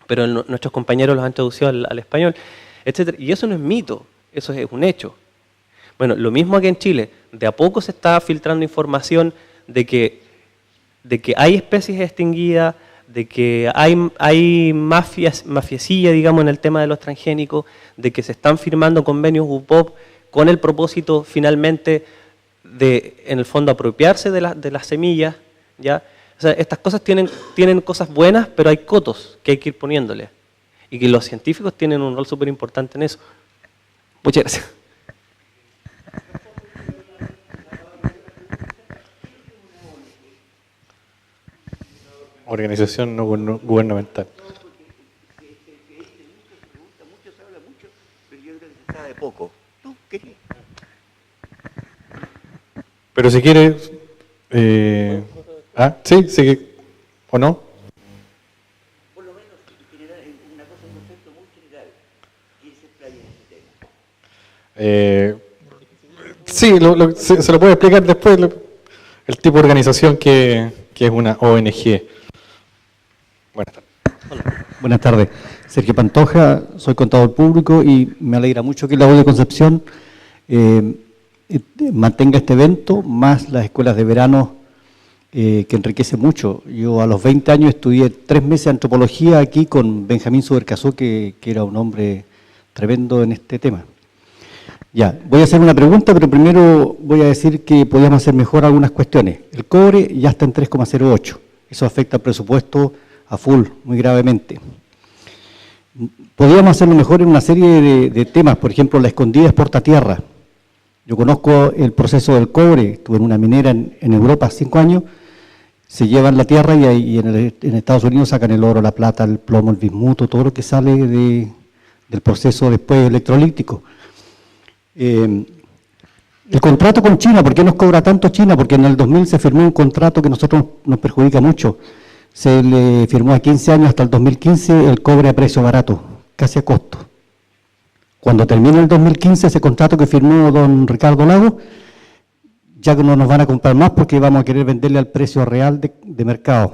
Pero nuestros compañeros los han traducido al español, etc. Y eso no es mito, eso es un hecho. Bueno, lo mismo aquí en Chile, de a poco se está filtrando información de que hay especies extinguidas, de que hay mafiecilla, digamos, en el tema de los transgénicos, de que se están firmando convenios UPOP con el propósito finalmente de, en el fondo, apropiarse de las semillas, ¿ya? O sea, estas cosas tienen cosas buenas, pero hay cotos que hay que ir poniéndole. Y que los científicos tienen un rol súper importante en eso. Muchas gracias. Organización no gubernamental. De poco. No, quería. Pero si quiere... sí, sí, ¿o no? Por lo menos generar una cosa, un concepto muy general. ¿Quién se explaya en ese tema? Sí, se lo puede explicar después el tipo de organización que es una ONG. Buenas tardes. Hola. Buenas tardes. Sergio Pantoja, soy contador público y me alegra mucho que la U de Concepción mantenga este evento, más las escuelas de verano que enriquece mucho. Yo a los 20 años estudié 3 meses de antropología aquí con Benjamín Subercasó, que era un hombre tremendo en este tema. Ya, voy a hacer una pregunta, pero primero voy a decir que podíamos hacer mejor algunas cuestiones. El cobre ya está en 3,08. Eso afecta al presupuesto a full, muy gravemente. Podríamos hacerlo mejor en una serie de temas, por ejemplo, la escondida exporta tierra. Yo conozco el proceso del cobre, estuve en una minera en Europa 5 años, se llevan la tierra y en Estados Unidos sacan el oro, la plata, el plomo, el bismuto, todo lo que sale del proceso después electrolítico. El contrato con China, ¿por qué nos cobra tanto China? Porque en el 2000 se firmó un contrato que a nosotros nos perjudica mucho. Se le firmó a 15 años hasta el 2015 el cobre a precio barato, casi a costo. Cuando termine el 2015 ese contrato que firmó don Ricardo Lago, ya que no nos van a comprar más porque vamos a querer venderle al precio real de mercado.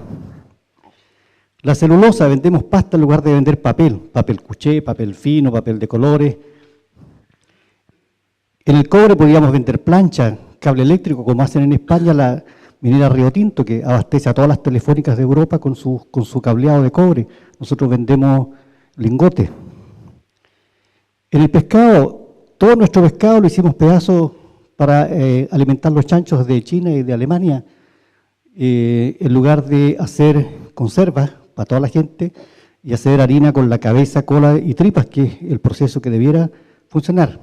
La celulosa, vendemos pasta en lugar de vender papel cuché, papel fino, papel de colores. En el cobre podríamos vender plancha, cable eléctrico, como hacen en España la minera Río Tinto, que abastece a todas las telefónicas de Europa con su cableado de cobre. Nosotros vendemos lingotes. En el pescado, todo nuestro pescado lo hicimos pedazos para alimentar los chanchos de China y de Alemania, en lugar de hacer conservas para toda la gente y hacer harina con la cabeza, cola y tripas, que es el proceso que debiera funcionar.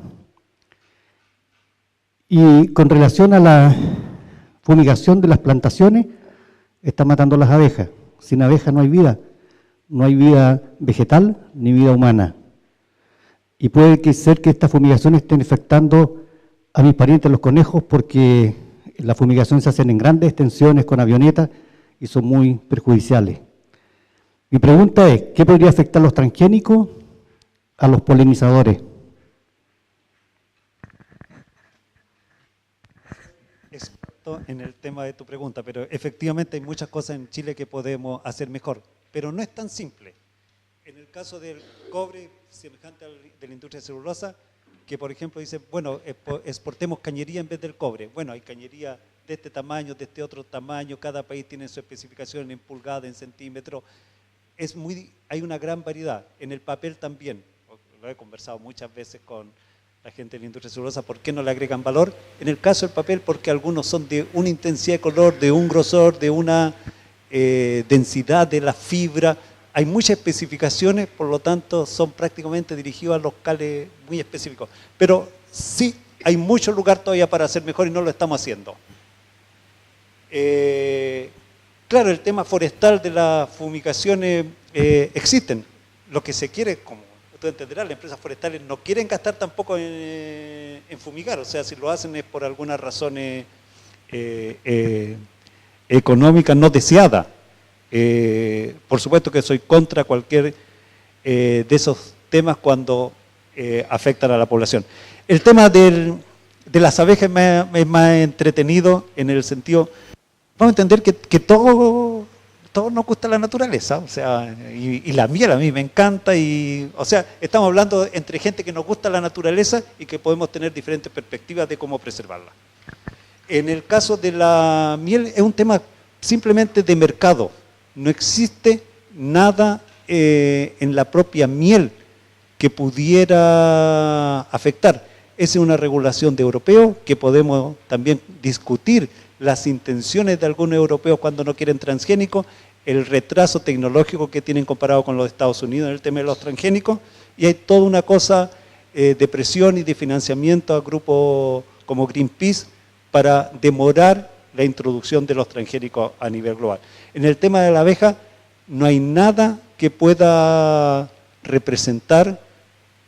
Y con relación a la fumigación de las plantaciones, está matando las abejas. Sin abejas no hay vida vegetal ni vida humana. Y puede ser que estas fumigaciones estén afectando a mis parientes los conejos porque las fumigaciones se hacen en grandes extensiones con avionetas y son muy perjudiciales. Mi pregunta es, ¿qué podría afectar a los transgénicos a los polinizadores? Experto en el tema de tu pregunta, pero efectivamente hay muchas cosas en Chile que podemos hacer mejor, pero no es tan simple. En el caso del cobre, semejante al de la industria celulosa, que por ejemplo dice, bueno, exportemos cañería en vez del cobre. Bueno, hay cañería de este tamaño, de este otro tamaño, cada país tiene su especificación en pulgada, en centímetro. Hay una gran variedad. En el papel también, lo he conversado muchas veces con la gente de la industria celulosa, ¿por qué no le agregan valor? En el caso del papel, porque algunos son de una intensidad de color, de un grosor, de una densidad de la fibra. Hay muchas especificaciones, por lo tanto son prácticamente dirigidos a locales muy específicos. Pero sí, hay mucho lugar todavía para hacer mejor y no lo estamos haciendo. Claro, el tema forestal de las fumigaciones existen. Lo que se quiere es como tú entenderás, las empresas forestales no quieren gastar tampoco en fumigar, o sea, si lo hacen es por algunas razones económicas no deseadas. Por supuesto que soy contra cualquier de esos temas cuando afectan a la población. El tema de las abejas es más entretenido en el sentido, vamos a entender que todo nos gusta la naturaleza, o sea, y la miel a mí me encanta, o sea, estamos hablando entre gente que nos gusta la naturaleza y que podemos tener diferentes perspectivas de cómo preservarla. En el caso de la miel es un tema simplemente de mercado, no existe nada en la propia miel que pudiera afectar. Esa es una regulación de europeos que podemos también discutir las intenciones de algunos europeos cuando no quieren transgénicos, el retraso tecnológico que tienen comparado con los Estados Unidos en el tema de los transgénicos, y hay toda una cosa de presión y de financiamiento a grupos como Greenpeace para demorar la introducción de los transgénicos a nivel global. En el tema de la abeja no hay nada que pueda representar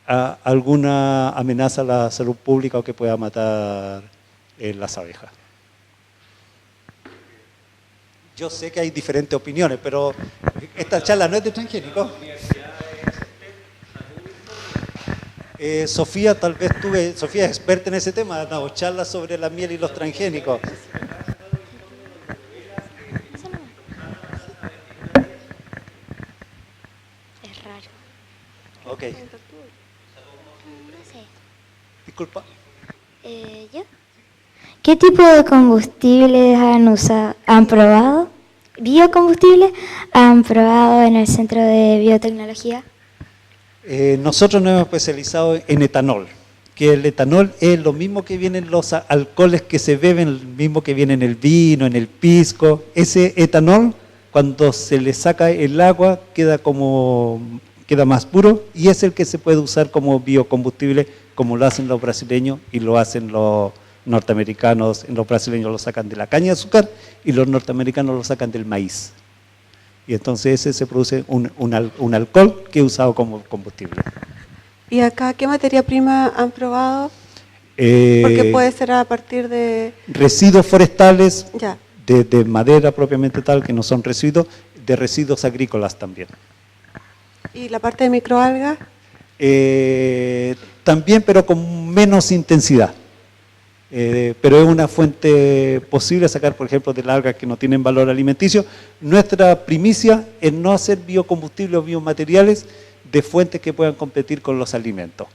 alguna amenaza a la salud pública o que pueda matar las abejas. Yo sé que hay diferentes opiniones, pero esta charla no es de transgénicos. Sofía, tal vez Sofía es experta en ese tema, ha dado charlas sobre la miel y los transgénicos. Es raro. Ok. No sé. Disculpa. ¿Yo? ¿Qué tipo de combustibles han probado? ¿Biocombustibles han probado en el Centro de Biotecnología? Nosotros nos hemos especializado en etanol, que el etanol es lo mismo que vienen los alcoholes que se beben, lo mismo que viene en el vino, en el pisco. Ese etanol, cuando se le saca el agua, queda más puro y es el que se puede usar como biocombustible, como lo hacen los brasileños y lo hacen los norteamericanos. Los brasileños lo sacan de la caña de azúcar y los norteamericanos lo sacan del maíz. Y entonces ese se produce un alcohol que es usado como combustible. ¿Y acá qué materia prima han probado? Porque puede ser a partir de... Residuos forestales, Ya. de madera propiamente tal, que no son residuos, de residuos agrícolas también. ¿Y la parte de microalgas? También, pero con menos intensidad. Pero es una fuente posible sacar, por ejemplo, de las algas que no tienen valor alimenticio. Nuestra primicia es no hacer biocombustibles o biomateriales de fuentes que puedan competir con los alimentos,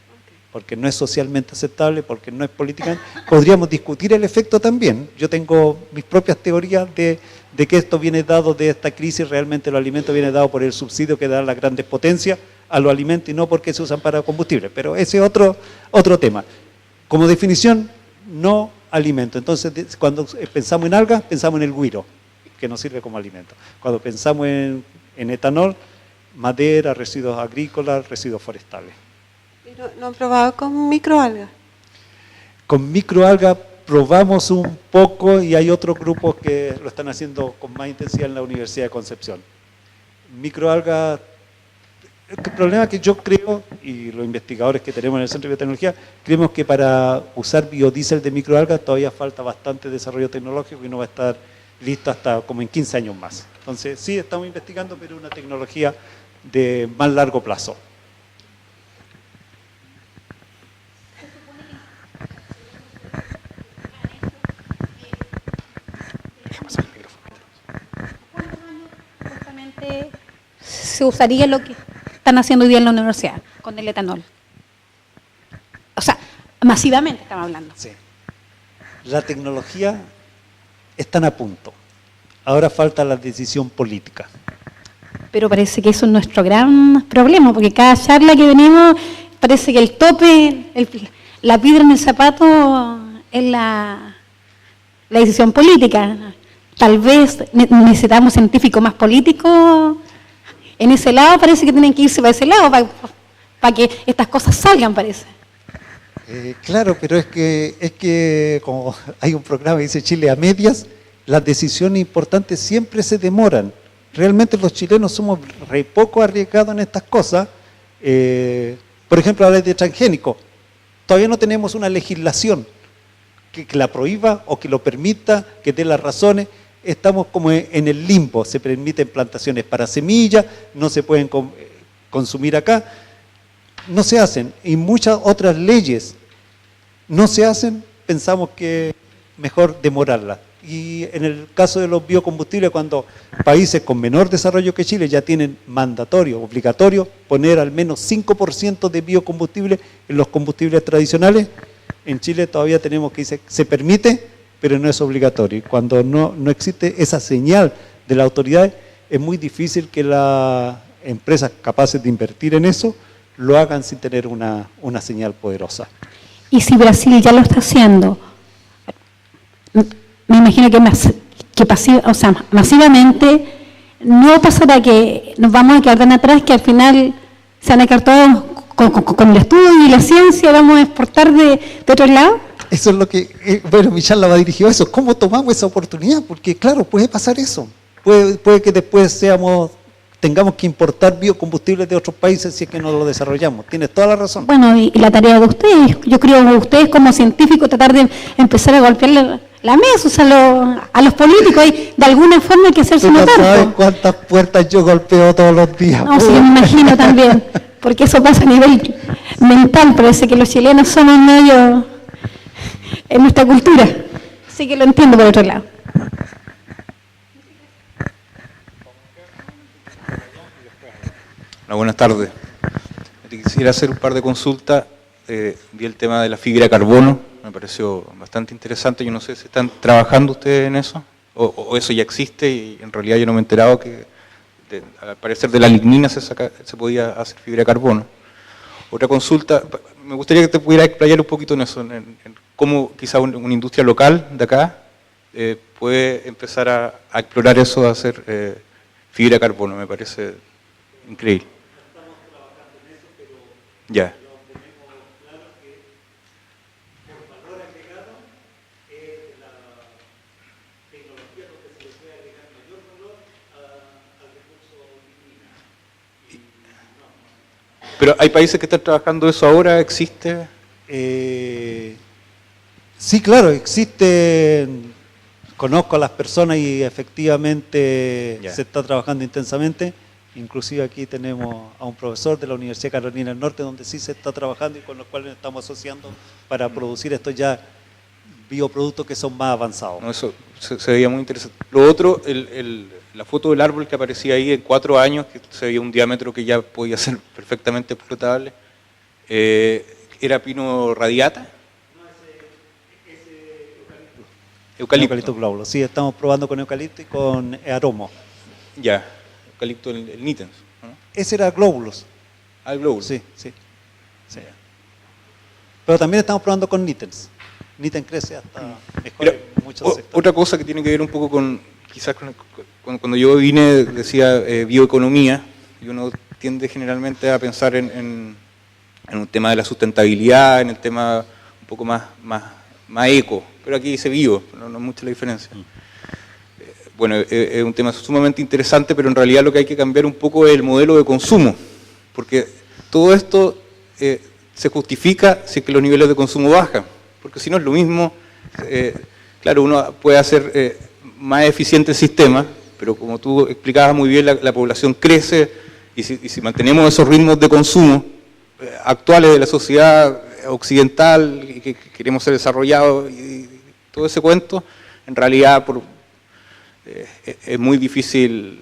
porque no es socialmente aceptable, porque no es políticamente. Podríamos discutir el efecto también. Yo tengo mis propias teorías de que esto viene dado de esta crisis, realmente los alimentos vienen dados por el subsidio que dan las grandes potencias a los alimentos y no porque se usan para combustible, pero ese es otro tema. Como definición, no alimento. Entonces, cuando pensamos en algas, pensamos en el güiro, que nos sirve como alimento. Cuando pensamos en etanol, madera, residuos agrícolas, residuos forestales. ¿Y no han probado con microalgas? Con microalgas probamos un poco y hay otros grupos que lo están haciendo con más intensidad en la Universidad de Concepción. Microalgas, el problema que yo creo, y los investigadores que tenemos en el Centro de Biotecnología, creemos que para usar biodiesel de microalgas todavía falta bastante desarrollo tecnológico y no va a estar listo hasta como en 15 años más. Entonces, sí, estamos investigando, pero es una tecnología de más largo plazo. Justamente se usaría lo que están haciendo hoy día en la universidad con el etanol. O sea, masivamente estamos hablando. Sí. La tecnología están a punto. Ahora falta la decisión política. Pero parece que eso es nuestro gran problema, porque cada charla que venimos parece que el tope, la piedra en el zapato es la decisión política. Tal vez necesitamos científicos más políticos en ese lado, parece que tienen que irse para ese lado, para que estas cosas salgan, parece. Claro, pero es que como hay un programa que dice Chile a medias, las decisiones importantes siempre se demoran. Realmente los chilenos somos re poco arriesgados en estas cosas. Por ejemplo, la ley de transgénicos. Todavía no tenemos una legislación que la prohíba o que lo permita, que dé las razones. Estamos como en el limbo. Se permiten plantaciones para semillas, no se pueden consumir acá. No se hacen. Y muchas otras leyes no se hacen. Pensamos que mejor demorarlas. Y en el caso de los biocombustibles, cuando países con menor desarrollo que Chile ya tienen mandatorio, obligatorio, poner al menos 5% de biocombustible en los combustibles tradicionales, en Chile todavía tenemos que decir, se permite, pero no es obligatorio. Y cuando no existe esa señal de la autoridad, es muy difícil que las empresas capaces de invertir en eso lo hagan sin tener una señal poderosa. Y si Brasil ya lo está haciendo, me imagino que masivamente no pasará que nos vamos a quedar tan atrás que al final se van a quedar todos con el estudio y la ciencia, vamos a exportar de otro lado. Eso es lo que, bueno, mi charla va dirigido a eso. ¿Cómo tomamos esa oportunidad? Porque claro, puede pasar eso. Puede que después tengamos que importar biocombustibles de otros países si es que no lo desarrollamos. Tienes toda la razón. Bueno, y la tarea de ustedes, yo creo que ustedes como científicos tratar de empezar a golpear la mesa, o sea, a los políticos, y de alguna forma hay que hacerse Tú no notar. sabes cuántas puertas yo golpeo todos los días. No, sí, me imagino también, porque eso pasa a nivel mental, parece que los chilenos somos medio en nuestra cultura. Así que lo entiendo por otro lado. Hola, buenas tardes. Quisiera hacer un par de consultas. Vi el tema de la fibra de carbono, me pareció bastante interesante. Yo no sé si están trabajando ustedes en eso, o eso ya existe y en realidad yo no me he enterado que al parecer de la lignina se podía hacer fibra de carbono. Otra consulta, me gustaría que te pudieras explayar un poquito en eso, en cómo quizá una industria local de acá puede empezar a explorar eso de hacer fibra de carbono. Me parece increíble. Ya. Pero hay países que están trabajando eso ahora, ¿existe? Sí, claro, existe. Conozco a las personas y efectivamente se está trabajando intensamente. Inclusive aquí tenemos a un profesor de la Universidad de Carolina del Norte donde sí se está trabajando y con los cuales nos estamos asociando para producir estos ya bioproductos que son más avanzados. No, eso se veía muy interesante. Lo otro, la foto del árbol que aparecía ahí en 4 años, que se veía un diámetro que ya podía ser perfectamente explotable, ¿era pino radiata? No, ese eucalipto. Eucalipto glóbulo. Sí, estamos probando con eucalipto y con aromo. Ya, eucalipto el nitens, ¿no? Ese era glóbulos. Ah, el glóbulo. Sí. Pero también estamos probando con nitens. Nitens crece hasta mejor en muchos sectores. Otra cosa que tiene que ver un poco con, quizás cuando yo vine, decía bioeconomía, y uno tiende generalmente a pensar en un tema de la sustentabilidad, en el tema un poco más eco, pero aquí dice bio, no es mucha la diferencia. Bueno, es un tema sumamente interesante, pero en realidad lo que hay que cambiar un poco es el modelo de consumo, porque todo esto se justifica si es que los niveles de consumo bajan, porque si no es lo mismo, claro, uno puede hacer más eficiente el sistema, pero como tú explicabas muy bien, la población crece y si mantenemos esos ritmos de consumo actuales de la sociedad occidental y que queremos ser desarrollados y todo ese cuento, en realidad es muy difícil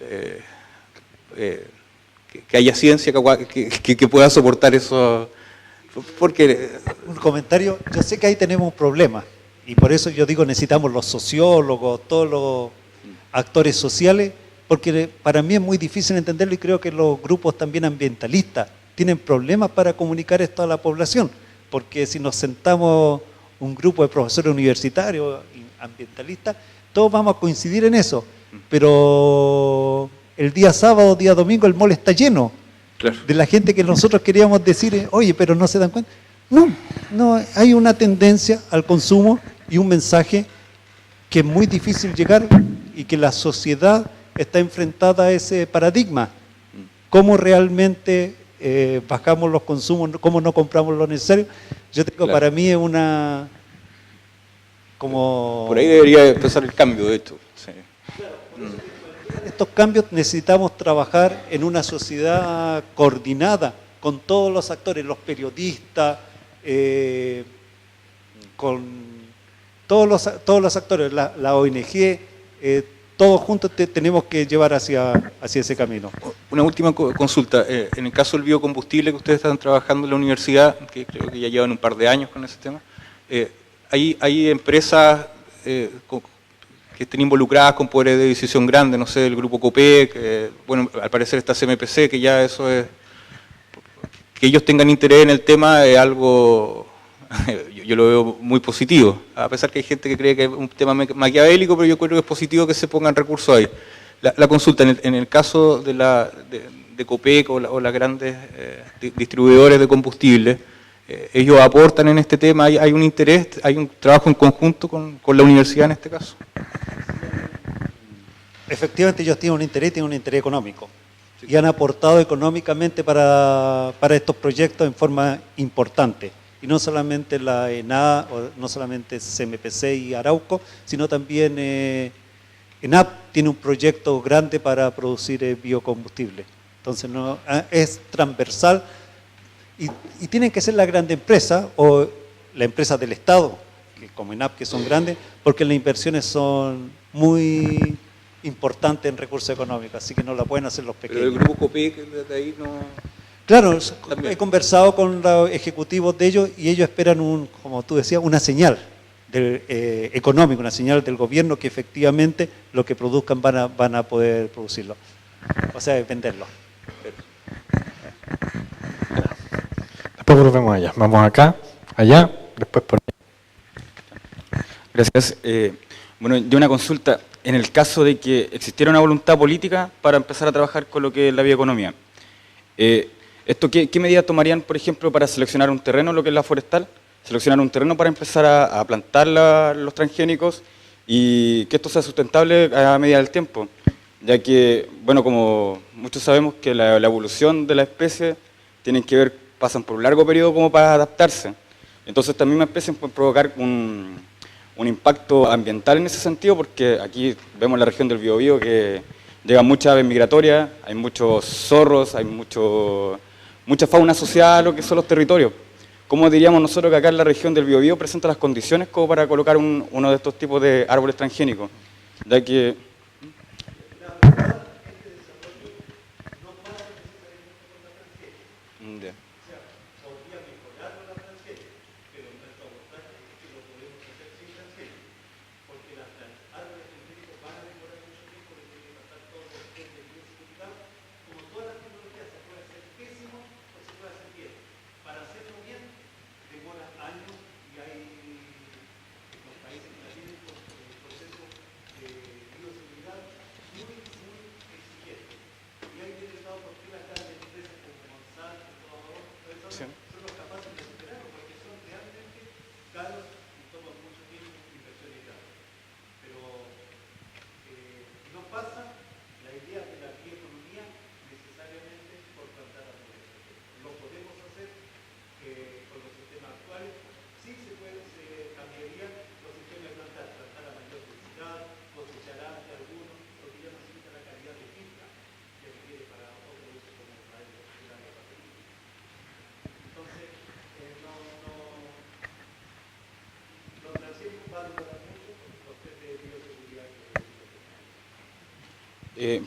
que haya ciencia que pueda soportar eso. Porque un comentario, yo sé que ahí tenemos un problema y por eso yo digo necesitamos los sociólogos, todos los actores sociales, porque para mí es muy difícil entenderlo y creo que los grupos también ambientalistas tienen problemas para comunicar esto a la población, porque si nos sentamos un grupo de profesores universitarios, ambientalistas, todos vamos a coincidir en eso, pero el día sábado, día domingo, el mall está lleno. Claro. De la gente que nosotros queríamos decir, oye, pero no se dan cuenta. No, hay una tendencia al consumo y un mensaje que es muy difícil llegar y que la sociedad está enfrentada a ese paradigma. Cómo realmente bajamos los consumos, cómo no compramos lo necesario. Yo tengo, Claro. para mí es una... como... Por ahí debería empezar el cambio, de hecho. Sí. Estos cambios necesitamos trabajar en una sociedad coordinada con todos los actores, los periodistas, con todos los actores, la ONG, todos juntos tenemos que llevar hacia ese camino. Una última consulta. En el caso del biocombustible que ustedes están trabajando en la universidad, que creo que ya llevan un par de años con ese tema, hay empresas que estén involucradas con poderes de decisión grandes, no sé, el grupo COPEC, bueno, al parecer está CMPC, que ya eso es... Que ellos tengan interés en el tema es algo, yo lo veo muy positivo, a pesar que hay gente que cree que es un tema maquiavélico, pero yo creo que es positivo que se pongan recursos ahí. La consulta, en el caso de COPEC o las grandes distribuidores de combustible, ellos aportan en este tema, hay un interés, hay un trabajo en conjunto con la universidad en este caso. Efectivamente ellos tienen un interés económico. Y han aportado económicamente para estos proyectos en forma importante. Y no solamente la ENA, o no solamente CMPC y Arauco, sino también ENAP tiene un proyecto grande para producir biocombustible. Entonces es transversal y tienen que ser la grande empresa o la empresa del Estado, como ENAP, que son grandes, porque las inversiones son muy importante en recursos económicos, así que no la pueden hacer los pequeños. Pero el grupo COPEC, de ahí no... Claro, también. He conversado con los ejecutivos de ellos y ellos esperan, como tú decías, una señal económica, una señal del gobierno que efectivamente lo que produzcan van a poder producirlo, o sea, venderlo. Después volvemos allá. Vamos acá, allá, después por allá. Gracias. Bueno, yo una consulta. En el caso de que existiera una voluntad política para empezar a trabajar con lo que es la bioeconomía, ¿qué medidas tomarían, por ejemplo, para seleccionar un terreno, lo que es la forestal? Seleccionar un terreno para empezar a plantar los transgénicos y que esto sea sustentable a medida del tiempo. Ya que, bueno, como muchos sabemos que la evolución de la especie pasan por un largo periodo como para adaptarse. Entonces estas mismas especies pueden provocar un impacto ambiental en ese sentido, porque aquí vemos la región del Biobío que llegan muchas aves migratorias, hay muchos zorros, hay mucha fauna asociada a lo que son los territorios. ¿Cómo diríamos nosotros que acá en la región del Biobío presenta las condiciones como para colocar uno de estos tipos de árboles transgénicos? Ya que...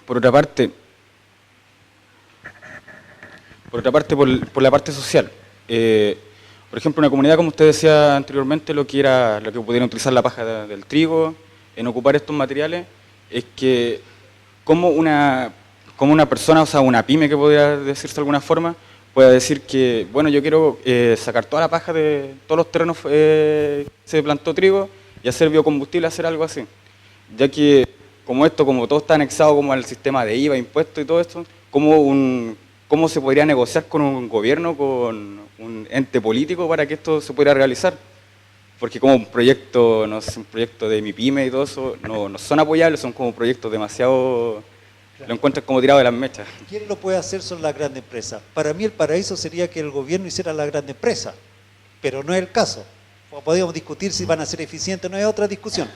Por otra parte, por la parte social, por ejemplo, una comunidad, como usted decía anteriormente, lo que pudieran utilizar la paja del trigo, en ocupar estos materiales, es que como una persona, o sea, una pyme, que podría decirse de alguna forma, pueda decir que, bueno, yo quiero sacar toda la paja de todos los terrenos que se plantó trigo y hacer biocombustible, hacer algo así. Ya que como todo está anexado como al sistema de IVA, impuestos y todo esto, ¿cómo se podría negociar con un gobierno, con un ente político para que esto se pudiera realizar? Porque como un proyecto, no sé, un proyecto de mi pyme y todo eso, no son apoyables, son como proyectos demasiado lo encuentran como tirado de las mechas. ¿Quién lo puede hacer? Son las grandes empresas. Para mí el paraíso sería que el gobierno hiciera la gran empresa, pero no es el caso. Podríamos discutir si van a ser eficientes, no es otra discusión.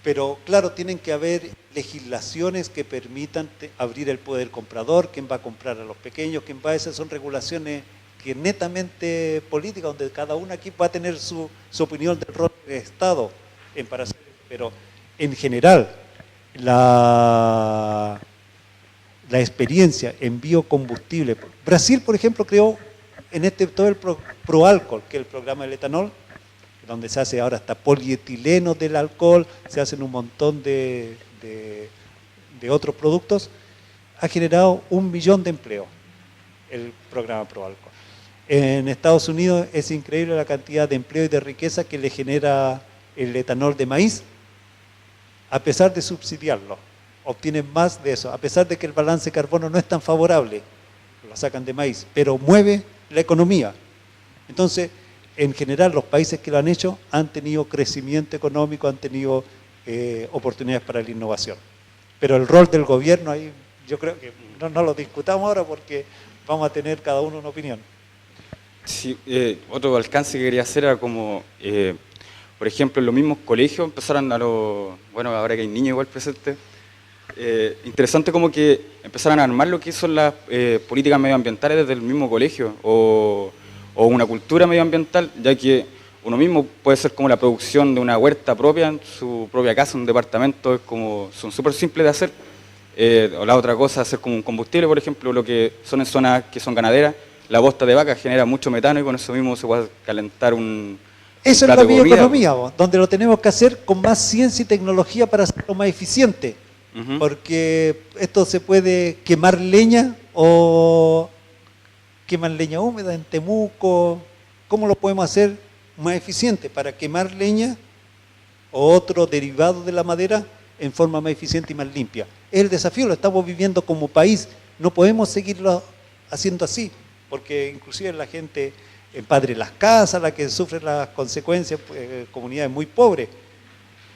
Pero claro, tienen que haber legislaciones que permitan abrir el poder comprador, quién va a comprar a los pequeños, quién va a... Esas son regulaciones que netamente políticas, donde cada uno aquí va a tener su opinión del rol del Estado en para hacer. Pero en general, la experiencia en biocombustible. Brasil, por ejemplo, creó en todo el Proalcohol, que es el programa del etanol, donde se hace ahora hasta polietileno del alcohol, se hacen un montón de otros productos, ha generado 1 millón de empleos el programa Proalcohol. En Estados Unidos es increíble la cantidad de empleo y de riqueza que le genera el etanol de maíz, a pesar de subsidiarlo. Obtienen más de eso, a pesar de que el balance de carbono no es tan favorable, lo sacan de maíz, pero mueve la economía. Entonces, en general, los países que lo han hecho han tenido crecimiento económico, han tenido oportunidades para la innovación. Pero el rol del gobierno ahí, yo creo que no lo discutamos ahora porque vamos a tener cada uno una opinión. Sí, otro alcance que quería hacer era como, por ejemplo, en los mismos colegios empezaran bueno, ahora que hay niños igual presentes, interesante como que empezaran a armar lo que son las políticas medioambientales desde el mismo colegio o una cultura medioambiental, ya que uno mismo puede ser como la producción de una huerta propia en su propia casa, un departamento, son súper simples de hacer. O la otra cosa, hacer como un combustible, por ejemplo, lo que son en zonas que son ganaderas, la bosta de vaca genera mucho metano y con eso mismo se puede calentar un... Eso es la bioeconomía, donde lo tenemos que hacer con más ciencia y tecnología para hacerlo más eficiente. Porque esto se puede quemar leña o queman leña húmeda en Temuco. ¿Cómo lo podemos hacer más eficiente para quemar leña o otro derivado de la madera en forma más eficiente y más limpia? Es el desafío, lo estamos viviendo como país. No podemos seguirlo haciendo así, porque inclusive la gente empadre las casas, la que sufre las consecuencias, comunidades muy pobres.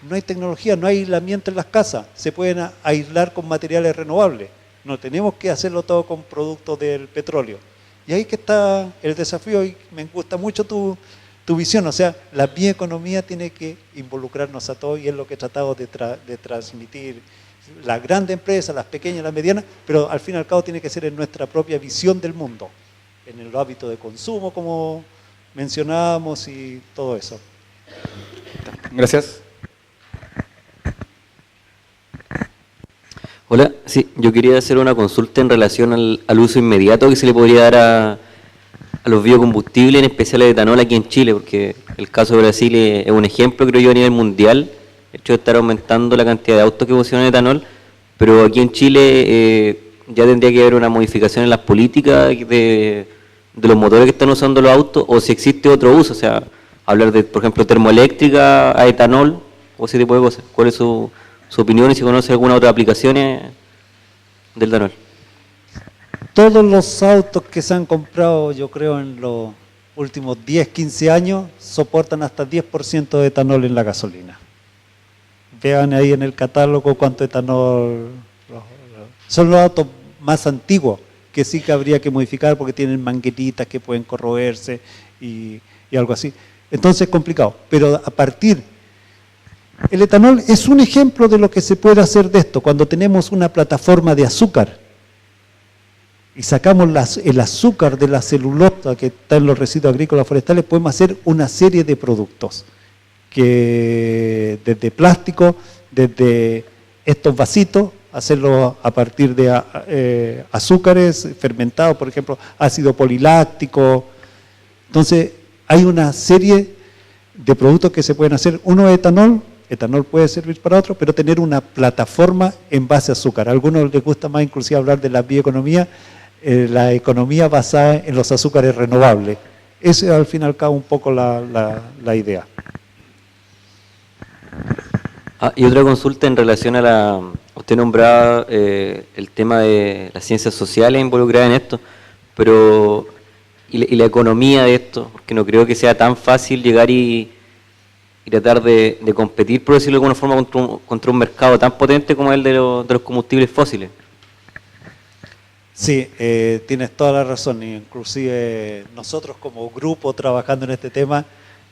No hay tecnología, no hay aislamiento en las casas, se pueden aislar con materiales renovables. No tenemos que hacerlo todo con productos del petróleo. Y ahí que está el desafío, y me gusta mucho tu visión. O sea, la bioeconomía tiene que involucrarnos a todos y es lo que he tratado de transmitir. Las grandes empresas, las pequeñas, las medianas, pero al fin y al cabo tiene que ser en nuestra propia visión del mundo, en el hábito de consumo, como mencionábamos, y todo eso. Gracias. Hola, sí, yo quería hacer una consulta en relación al uso inmediato que se le podría dar a los biocombustibles, en especial el etanol aquí en Chile, porque el caso de Brasil es un ejemplo, creo yo, a nivel mundial, el hecho de estar aumentando la cantidad de autos que funcionan etanol, pero aquí en Chile ya tendría que haber una modificación en las políticas de los motores que están usando los autos, o si existe otro uso, o sea, hablar de, por ejemplo, termoeléctrica a etanol, o ese tipo de cosas. ¿Cuál es su opinión y si conoce alguna otra aplicación del etanol? Todos los autos que se han comprado, yo creo, en los últimos 10, 15 años, soportan hasta 10% de etanol en la gasolina. Vean ahí en el catálogo cuánto etanol... Son los autos más antiguos, que sí que habría que modificar porque tienen mangueritas que pueden corroerse y algo así. Entonces es complicado, pero a partir... El etanol es un ejemplo de lo que se puede hacer de esto. Cuando tenemos una plataforma de azúcar y sacamos el azúcar de la celulosa que está en los residuos agrícolas forestales, podemos hacer una serie de productos, que desde plástico, desde estos vasitos, hacerlo a partir de azúcares fermentados, por ejemplo, ácido poliláctico. Entonces, hay una serie de productos que se pueden hacer. Uno es etanol puede servir para otro, pero tener una plataforma en base a azúcar. A algunos les gusta más inclusive hablar de la bioeconomía, la economía basada en los azúcares renovables. Esa es al fin y al cabo un poco la idea. Y otra consulta en relación a usted nombraba el tema de las ciencias sociales involucradas en esto, pero y la economía de esto, porque no creo que sea tan fácil llegar y tratar de competir, por decirlo de alguna forma, contra un mercado tan potente como el de los combustibles fósiles. Sí, tienes toda la razón. Inclusive nosotros como grupo trabajando en este tema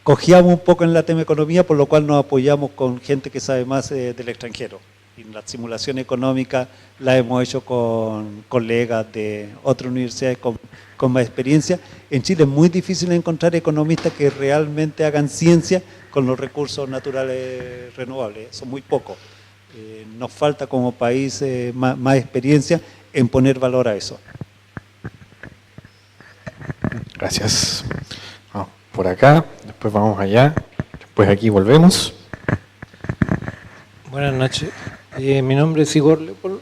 cogíamos un poco en la tema economía, por lo cual nos apoyamos con gente que sabe más del extranjero. Y la simulación económica la hemos hecho con colegas de otras universidades con más experiencia. En Chile es muy difícil encontrar economistas que realmente hagan ciencia con los recursos naturales renovables, son muy pocos. Nos falta como país más experiencia en poner valor a eso. Gracias. Vamos por acá, después vamos allá, después aquí volvemos. Buenas noches. Mi nombre es Igor Leopold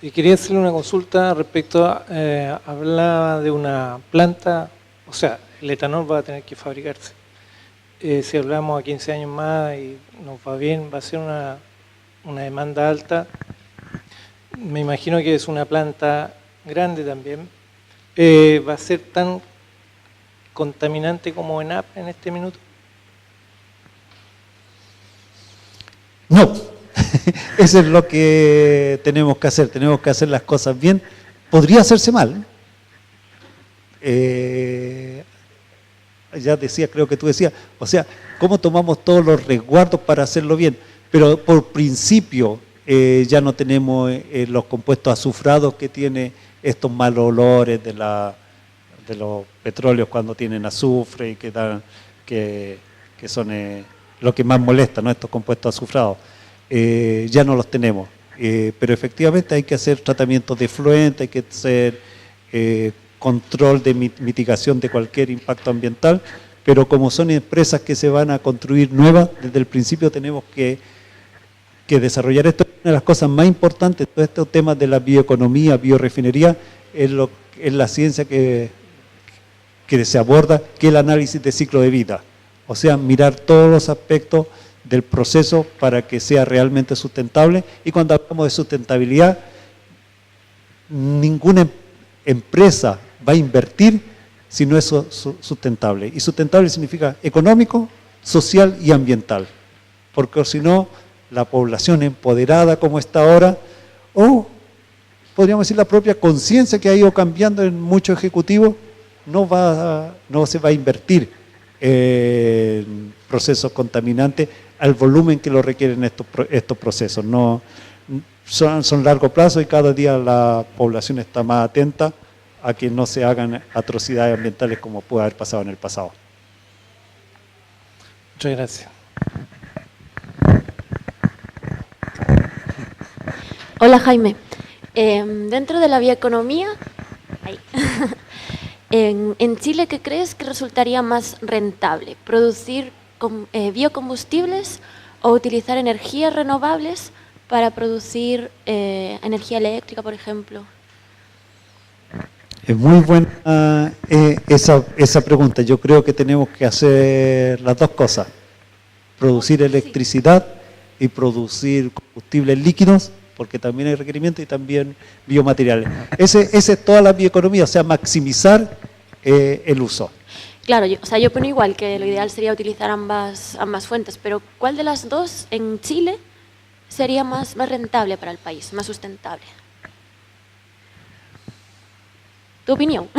y quería hacerle una consulta respecto a, hablaba de una planta, o sea, el etanol va a tener que fabricarse. Si hablamos a 15 años más y nos va bien, va a ser una demanda alta. Me imagino que es una planta grande también. ¿Va a ser tan contaminante como ENAP en este minuto? No, eso es lo que tenemos que hacer las cosas bien. Podría hacerse mal. Ya decía, creo que tú decías, o sea, ¿cómo tomamos todos los resguardos para hacerlo bien? Pero por principio ya no tenemos los compuestos azufrados que tiene estos malos olores de los petróleos cuando tienen azufre y que son lo que más molesta, ¿no? Estos compuestos azufrados. Ya no los tenemos. Pero efectivamente hay que hacer tratamientos de efluente, hay que hacer control de mitigación de cualquier impacto ambiental, pero como son empresas que se van a construir nuevas, desde el principio tenemos que desarrollar esto. Una de las cosas más importantes, todos estos temas de la bioeconomía, biorefinería, es la ciencia que se aborda, que es el análisis de ciclo de vida. O sea, mirar todos los aspectos del proceso para que sea realmente sustentable. Y cuando hablamos de sustentabilidad, ninguna empresa va a invertir si no es sustentable. Y sustentable significa económico, social y ambiental. Porque si no, la población empoderada como está ahora, o podríamos decir la propia conciencia que ha ido cambiando en muchos ejecutivos, no se va a invertir en procesos contaminantes al volumen que lo requieren estos procesos. No, son largo plazo y cada día la población está más atenta a que no se hagan atrocidades ambientales como puede haber pasado en el pasado. Muchas gracias. Hola Jaime, dentro de la bioeconomía, en Chile, ¿qué crees que resultaría más rentable? ¿Producir biocombustibles o utilizar energías renovables para producir energía eléctrica, por ejemplo? Es muy buena esa pregunta. Yo creo que tenemos que hacer las dos cosas, producir electricidad y producir combustibles líquidos, porque también hay requerimientos, y también biomateriales. Ese es toda la bioeconomía, o sea, maximizar el uso. Claro, yo opino igual, que lo ideal sería utilizar ambas fuentes, pero ¿cuál de las dos en Chile sería más rentable para el país, más sustentable? ¿Tu opinión?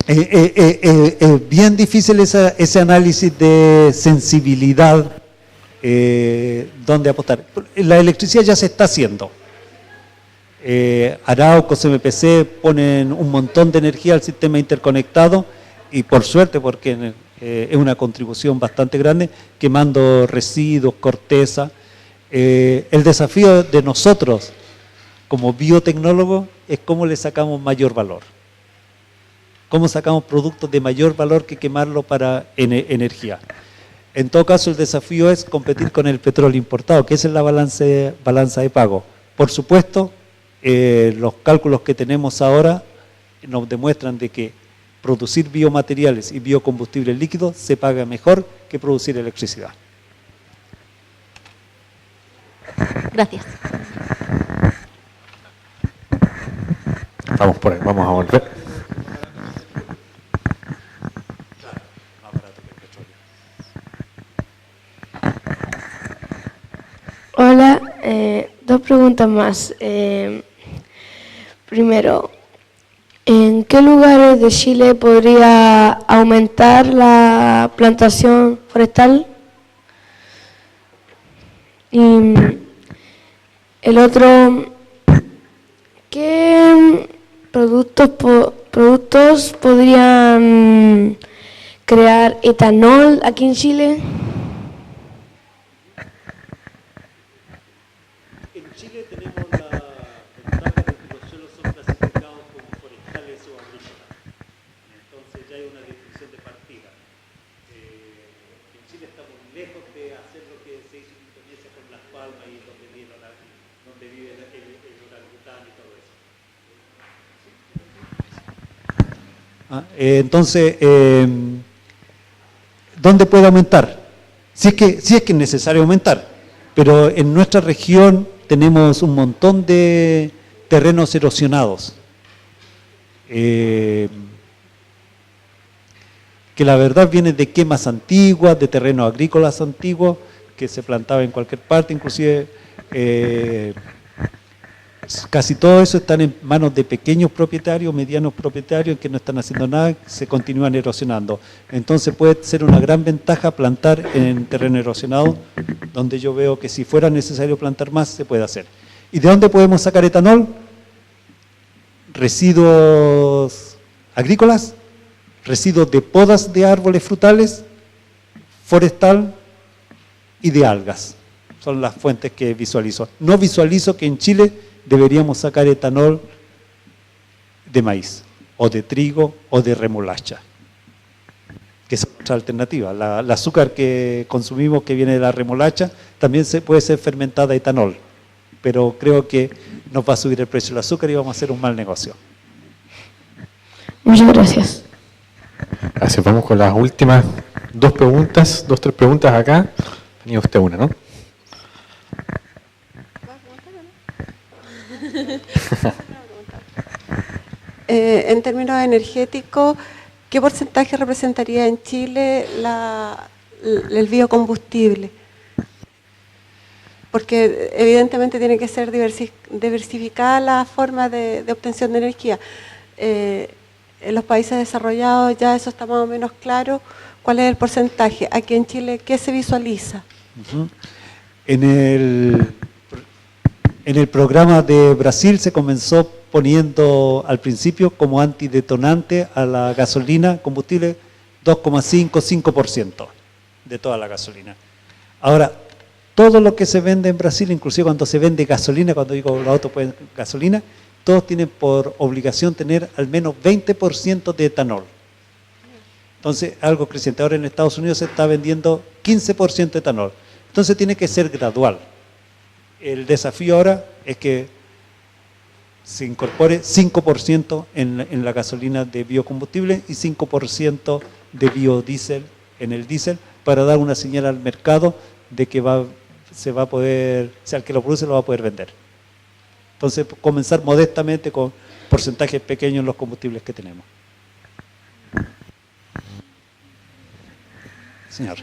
Es bien difícil ese análisis de sensibilidad, dónde apostar. La electricidad ya se está haciendo. Arauco, CMPC ponen un montón de energía al sistema interconectado y por suerte, porque es una contribución bastante grande, quemando residuos, corteza. El desafío de nosotros como biotecnólogos es cómo le sacamos mayor valor. Cómo sacamos productos de mayor valor que quemarlo para energía. En todo caso, el desafío es competir con el petróleo importado, que esa es la balanza de pago. Por supuesto, los cálculos que tenemos ahora nos demuestran de que producir biomateriales y biocombustibles líquidos se paga mejor que producir electricidad. Gracias. Vamos por ahí, vamos a volver. Hola, dos preguntas más. Primero, ¿en qué lugares de Chile podría aumentar la plantación forestal? Y el otro, ¿qué productos podrían crear etanol aquí en Chile? En Chile tenemos la ventaja de que los suelos son clasificados como forestales o agrícolas. Entonces ya hay una definición de partida. En Chile estamos lejos de hacer lo que se hizo en Indonesia con las palmas y donde vive el orangután y todo eso. Entonces, ¿dónde puede aumentar? Si es que es necesario aumentar, pero en nuestra región tenemos un montón de terrenos erosionados, que la verdad viene de quemas antiguas, de terrenos agrícolas antiguos, que se plantaba en cualquier parte, inclusive casi todo eso están en manos de pequeños propietarios, medianos propietarios que no están haciendo nada, se continúan erosionando. Entonces puede ser una gran ventaja plantar en terreno erosionado, donde yo veo que si fuera necesario plantar más, se puede hacer. ¿Y de dónde podemos sacar etanol? Residuos agrícolas, residuos de podas de árboles frutales, forestal y de algas. Son las fuentes que visualizo. No visualizo que en Chile deberíamos sacar etanol de maíz, o de trigo, o de remolacha, que es otra alternativa. El azúcar que consumimos, que viene de la remolacha, también puede ser fermentada a etanol, pero creo que nos va a subir el precio del azúcar y vamos a hacer un mal negocio. Muchas gracias. Gracias. Vamos con las últimas tres preguntas acá. Tenía usted una, ¿no? En términos energéticos, ¿qué porcentaje representaría en Chile el biocombustible? Porque evidentemente tiene que ser diversificada la forma de obtención de energía. En los países desarrollados ya eso está más o menos claro. ¿Cuál es el porcentaje? Aquí en Chile, ¿qué se visualiza? En el programa de Brasil se comenzó poniendo al principio como antidetonante a la gasolina, combustible, 2,5% de toda la gasolina. Ahora, todo lo que se vende en Brasil, inclusive cuando se vende gasolina, cuando digo los autos pueden gasolina, todos tienen por obligación tener al menos 20% de etanol. Entonces, algo creciente. Ahora en Estados Unidos se está vendiendo 15% de etanol. Entonces tiene que ser gradual. El desafío ahora es que se incorpore 5% en la gasolina de biocombustible y 5% de biodiesel en el diésel para dar una señal al mercado de que se va a poder, o sea, el que lo produce lo va a poder vender. Entonces, comenzar modestamente con porcentajes pequeños en los combustibles que tenemos. Señor.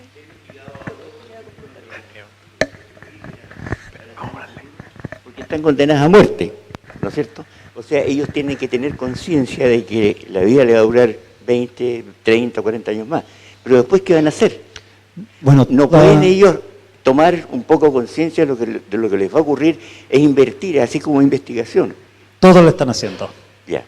Porque están condenadas a muerte, ¿no es cierto? O sea, ellos tienen que tener conciencia de que la vida le va a durar 20, 30, 40 años más. Pero después, ¿qué van a hacer? Bueno, no pueden ellos tomar un poco conciencia de lo que les va a ocurrir e invertir, así como investigación. Todos lo están haciendo. Ya.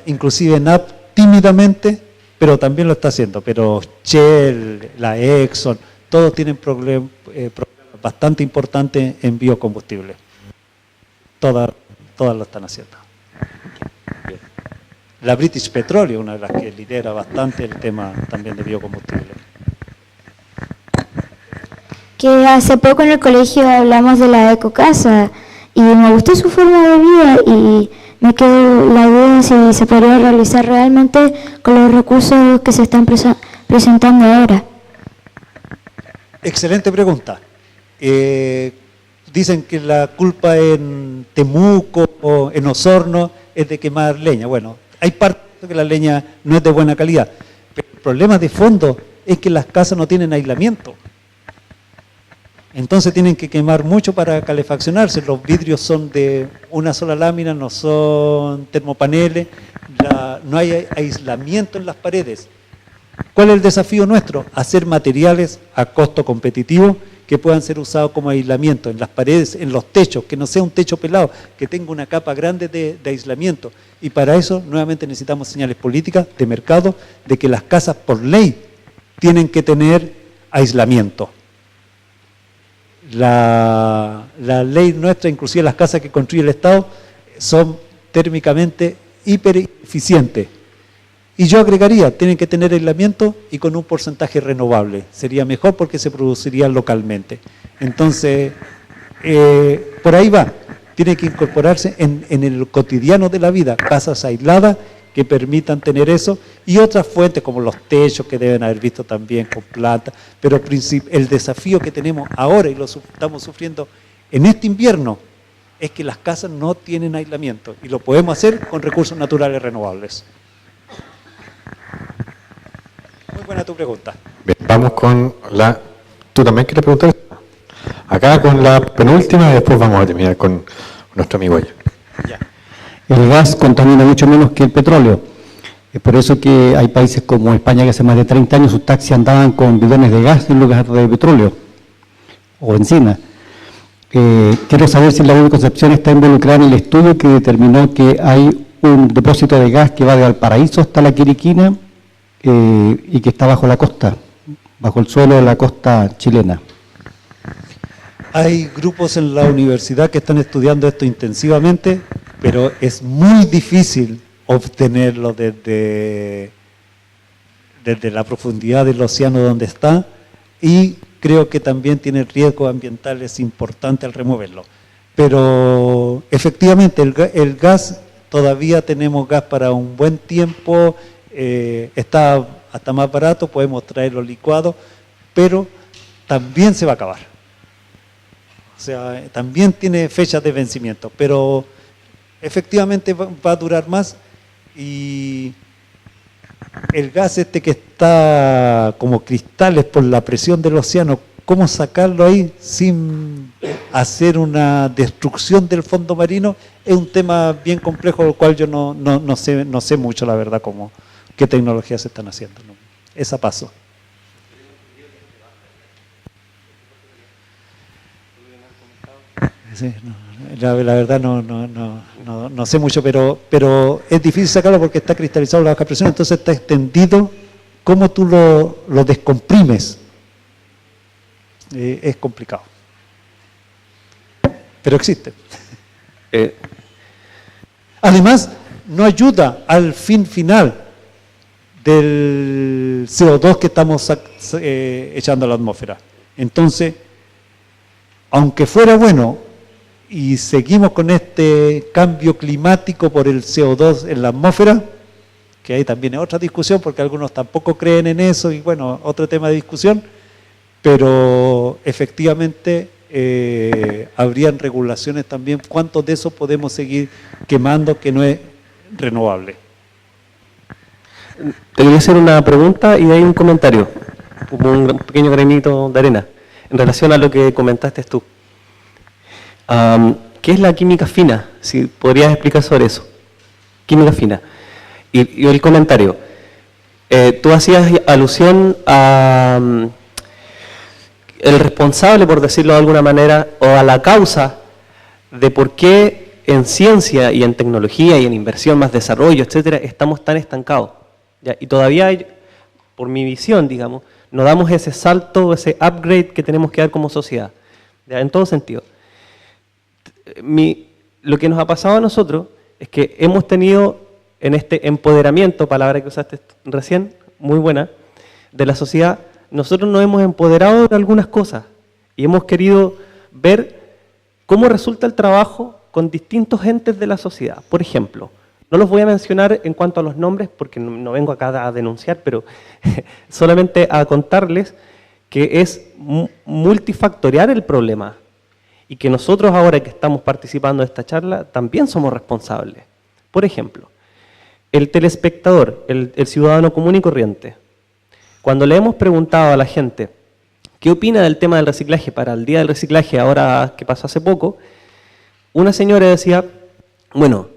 Inclusive NAP tímidamente, pero también lo está haciendo. Pero Shell, la Exxon, todos tienen problemas bastante importantes en biocombustible. Todas lo están haciendo. La British Petroleum, una de las que lidera bastante el tema también de biocombustible. Que hace poco en el colegio hablamos de la ecocasa y me gustó su forma de vida y me quedó la duda si se podría realizar realmente con los recursos que se están presentando ahora. Excelente pregunta. Dicen que la culpa en Temuco o en Osorno es de quemar leña. Bueno, hay parte que la leña no es de buena calidad, pero el problema de fondo es que las casas no tienen aislamiento. Entonces tienen que quemar mucho para calefaccionarse. Los vidrios son de una sola lámina, no son termopaneles, no hay aislamiento en las paredes. ¿Cuál es el desafío nuestro? Hacer materiales a costo competitivo que puedan ser usados como aislamiento en las paredes, en los techos, que no sea un techo pelado, que tenga una capa grande de aislamiento. Y para eso nuevamente necesitamos señales políticas de mercado de que las casas por ley tienen que tener aislamiento. La ley nuestra, inclusive las casas que construye el Estado, son térmicamente hipereficientes. Y yo agregaría, tienen que tener aislamiento y con un porcentaje renovable. Sería mejor porque se produciría localmente. Entonces, por ahí va. Tiene que incorporarse en el cotidiano de la vida, casas aisladas que permitan tener eso, y otras fuentes como los techos que deben haber visto también con plata, pero el desafío que tenemos ahora y lo estamos sufriendo en este invierno es que las casas no tienen aislamiento y lo podemos hacer con recursos naturales renovables. Muy buena tu pregunta. Bien, vamos con la... ¿Tú también quieres preguntar? Acá con la penúltima y después vamos a terminar con nuestro amigo allá. El gas contamina mucho menos que el petróleo. Es por eso que hay países como España que hace más de 30 años sus taxis andaban con bidones de gas en lugar de petróleo o benzina. Quiero saber si la U de Concepción está involucrada en el estudio que determinó que hay un depósito de gas que va de Valparaíso hasta la Quiriquina y que está bajo la costa, bajo el suelo de la costa chilena. Hay grupos en la universidad que están estudiando esto intensivamente, pero es muy difícil obtenerlo desde la profundidad del océano donde está, y creo que también tiene riesgos ambientales importantes al removerlo. Pero efectivamente el gas, todavía tenemos gas para un buen tiempo, está hasta más barato, podemos traerlo licuado, pero también se va a acabar. O sea, también tiene fechas de vencimiento, pero efectivamente va a durar más. Y el gas que está como cristales por la presión del océano, ¿cómo sacarlo ahí sin hacer una destrucción del fondo marino? Es un tema bien complejo, del cual yo no sé mucho, la verdad, qué tecnologías se están haciendo. ¿No? Es a paso. Sí, la verdad no sé mucho, pero es difícil sacarlo porque está cristalizado la baja presión, entonces está extendido. ¿Cómo tú lo descomprimes? Es complicado. Pero existe. Además, no ayuda al fin final del CO2 que estamos echando a la atmósfera. Entonces, aunque fuera bueno, y seguimos con este cambio climático por el CO2 en la atmósfera, que ahí también es otra discusión, porque algunos tampoco creen en eso, y bueno, otro tema de discusión, pero efectivamente habrían regulaciones también, cuánto de eso podemos seguir quemando que no es renovable. Te quería hacer una pregunta y de ahí un comentario, como un pequeño granito de arena, en relación a lo que comentaste tú. ¿Qué es la química fina? Si podrías explicar sobre eso. Química fina. Y el comentario. Tú hacías alusión a el responsable, por decirlo de alguna manera, o a la causa de por qué en ciencia y en tecnología y en inversión, más desarrollo, etcétera, estamos tan estancados. ¿Ya? Y todavía hay, por mi visión, digamos, no damos ese salto, ese upgrade que tenemos que dar como sociedad. ¿Ya? En todo sentido. Lo que nos ha pasado a nosotros es que hemos tenido en este empoderamiento, palabra que usaste recién, muy buena, de la sociedad, nosotros nos hemos empoderado de algunas cosas y hemos querido ver cómo resulta el trabajo con distintos entes de la sociedad. Por ejemplo, no los voy a mencionar en cuanto a los nombres porque no vengo acá a denunciar, pero solamente a contarles que es multifactorial el problema. Y que nosotros ahora que estamos participando de esta charla también somos responsables. Por ejemplo, el telespectador, el ciudadano común y corriente, cuando le hemos preguntado a la gente ¿Qué opina del tema del reciclaje? Para el día del reciclaje, ahora que pasó hace poco, una señora decía, bueno,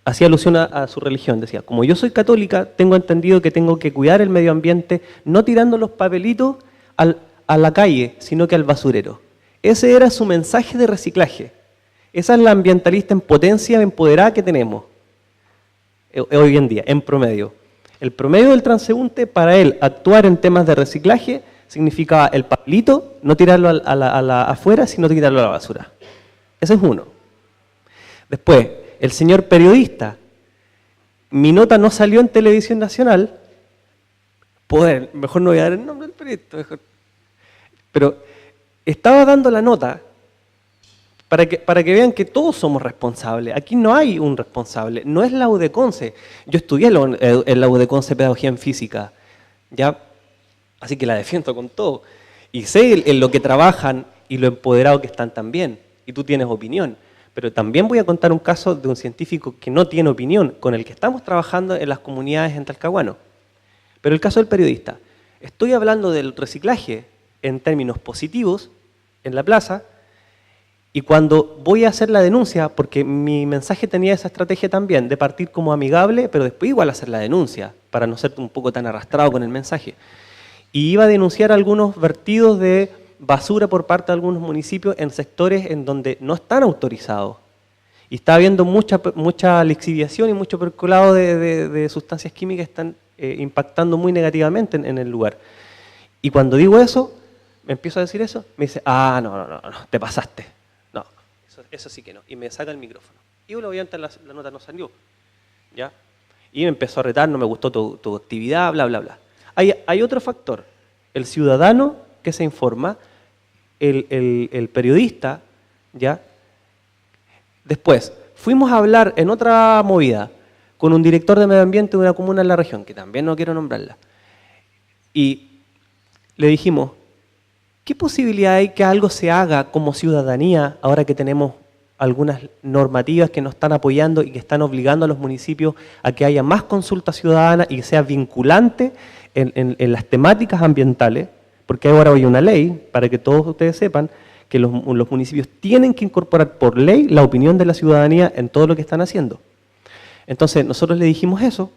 hacía alusión a su religión, decía, como yo soy católica, tengo entendido que tengo que cuidar el medio ambiente, no tirando los papelitos a la calle, sino que al basurero. Ese era su mensaje de reciclaje. Esa es la ambientalista en potencia, empoderada que tenemos hoy en día, en promedio. El promedio del transeúnte, para él, actuar en temas de reciclaje, significaba el papelito, no tirarlo afuera, sino tirarlo a la basura. Ese es uno. Después, el señor periodista, mi nota no salió en Televisión Nacional, mejor no voy a dar el nombre del periodista, pero estaba dando la nota para que vean que todos somos responsables. Aquí no hay un responsable, no es la UDECONCE. Yo estudié en la UDECONCE Pedagogía en Física, ¿ya? Así que la defiendo con todo. Y sé en lo que trabajan y lo empoderado que están también. Y tú tienes opinión. Pero también voy a contar un caso de un científico que no tiene opinión, con el que estamos trabajando en las comunidades en Talcahuano. Pero el caso del periodista. Estoy hablando del reciclaje en términos positivos en la plaza, y cuando voy a hacer la denuncia, porque mi mensaje tenía esa estrategia también, de partir como amigable, pero después igual hacer la denuncia, para no ser un poco tan arrastrado con el mensaje. Y iba a denunciar algunos vertidos de basura por parte de algunos municipios en sectores en donde no están autorizados. Y está habiendo mucha lixiviación y mucho percolado de sustancias químicas que están impactando muy negativamente en el lugar. Y cuando digo eso, me empiezo a decir eso, me dice, no, te pasaste. No, eso sí que no. Y me saca el micrófono. Y obviamente la nota no salió. ¿Ya? Y me empezó a retar, no me gustó tu actividad, bla, bla, bla. Hay otro factor, el ciudadano que se informa, el periodista, ¿ya? Después, fuimos a hablar en otra movida con un director de medio ambiente de una comuna en la región, que también no quiero nombrarla, y le dijimos, ¿qué posibilidad hay que algo se haga como ciudadanía ahora que tenemos algunas normativas que nos están apoyando y que están obligando a los municipios a que haya más consulta ciudadana y que sea vinculante en las temáticas ambientales? Porque ahora hay una ley, para que todos ustedes sepan, que los municipios tienen que incorporar por ley la opinión de la ciudadanía en todo lo que están haciendo. Entonces, nosotros le dijimos eso.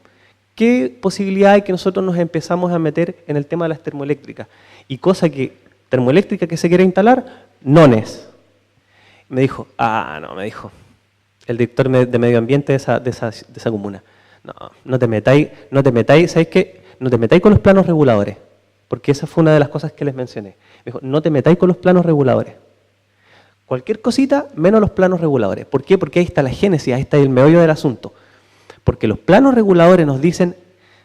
¿Qué posibilidad hay que nosotros nos empezamos a meter en el tema de las termoeléctricas? Y cosa que, termoeléctrica que se quiere instalar, nones. Me dijo, el director de medio ambiente de esa comuna. No te metáis, ¿sabéis qué? No te metáis con los planos reguladores, porque esa fue una de las cosas que les mencioné. Me dijo, no te metáis con los planos reguladores. Cualquier cosita, menos los planos reguladores. ¿Por qué? Porque ahí está la génesis, ahí está el meollo del asunto. Porque los planos reguladores nos dicen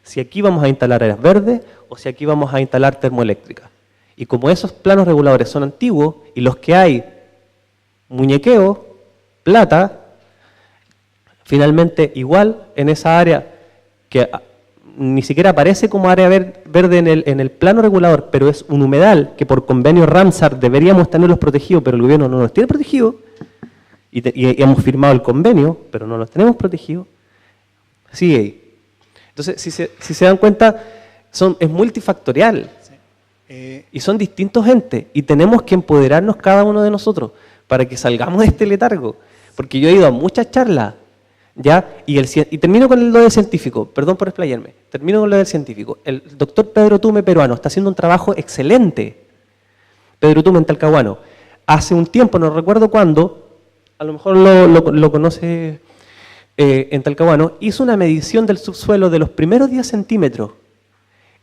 si aquí vamos a instalar áreas verdes o si aquí vamos a instalar termoeléctricas. Y como esos planos reguladores son antiguos y los que hay, muñequeo, plata, finalmente igual en esa área que ni siquiera aparece como área verde en el plano regulador, pero es un humedal que por convenio Ramsar deberíamos tenerlos protegidos, pero el gobierno no los tiene protegidos, y hemos firmado el convenio, pero no los tenemos protegidos, sigue ahí. Entonces, si se dan cuenta, es multifactorial, y son distintos entes, y tenemos que empoderarnos cada uno de nosotros para que salgamos de este letargo, porque yo he ido a muchas charlas, ¿ya? Y termino con lo del científico, perdón por explayarme, termino con lo del científico. El doctor Pedro Tume, peruano, está haciendo un trabajo excelente. Pedro Tume en Talcahuano. Hace un tiempo, no recuerdo cuándo, a lo mejor lo conoce en Talcahuano, hizo una medición del subsuelo de los primeros 10 centímetros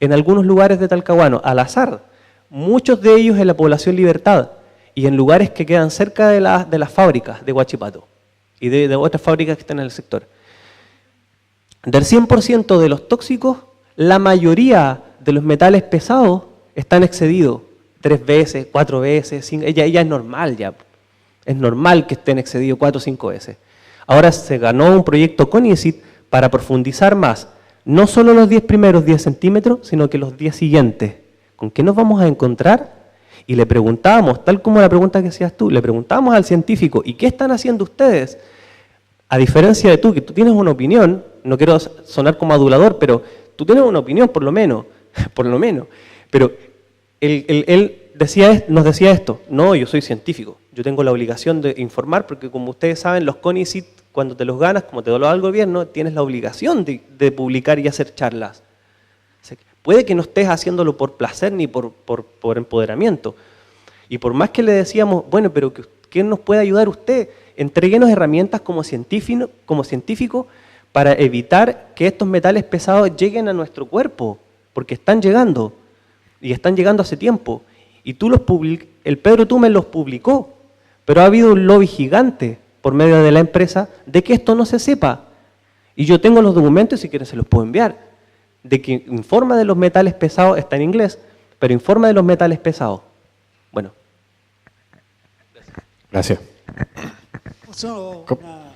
en algunos lugares de Talcahuano, al azar, muchos de ellos en la población Libertad y en lugares que quedan cerca de las fábricas de Huachipato y de otras fábricas que están en el sector. Del 100% de los tóxicos, la mayoría de los metales pesados están excedidos 3 veces, 4 veces, 5, ya es normal ya. Es normal que estén excedidos 4 o 5 veces. Ahora se ganó un proyecto con IECIT para profundizar más, no solo los 10 primeros 10 centímetros, sino que los 10 siguientes. ¿Con qué nos vamos a encontrar? Y le preguntábamos, tal como la pregunta que hacías tú, le preguntábamos al científico, ¿y qué están haciendo ustedes? A diferencia de tú, que tú tienes una opinión, no quiero sonar como adulador, pero tú tienes una opinión por lo menos, pero él nos decía esto: no, yo soy científico, yo tengo la obligación de informar, porque como ustedes saben, los CONICET, cuando te los ganas, como te lo da el gobierno, tienes la obligación de publicar y hacer charlas. O sea, puede que no estés haciéndolo por placer ni por empoderamiento. Y por más que le decíamos, bueno, pero ¿qué nos puede ayudar usted? Entréguenos herramientas como científico para evitar que estos metales pesados lleguen a nuestro cuerpo, porque están llegando, y están llegando hace tiempo. Y el Pedro Tumen los publicó, pero ha habido un lobby gigante por medio de la empresa de que esto no se sepa. Y yo tengo los documentos, si quieren se los puedo enviar, de que informa de los metales pesados, está en inglés, pero informa de los metales pesados. Bueno. Gracias.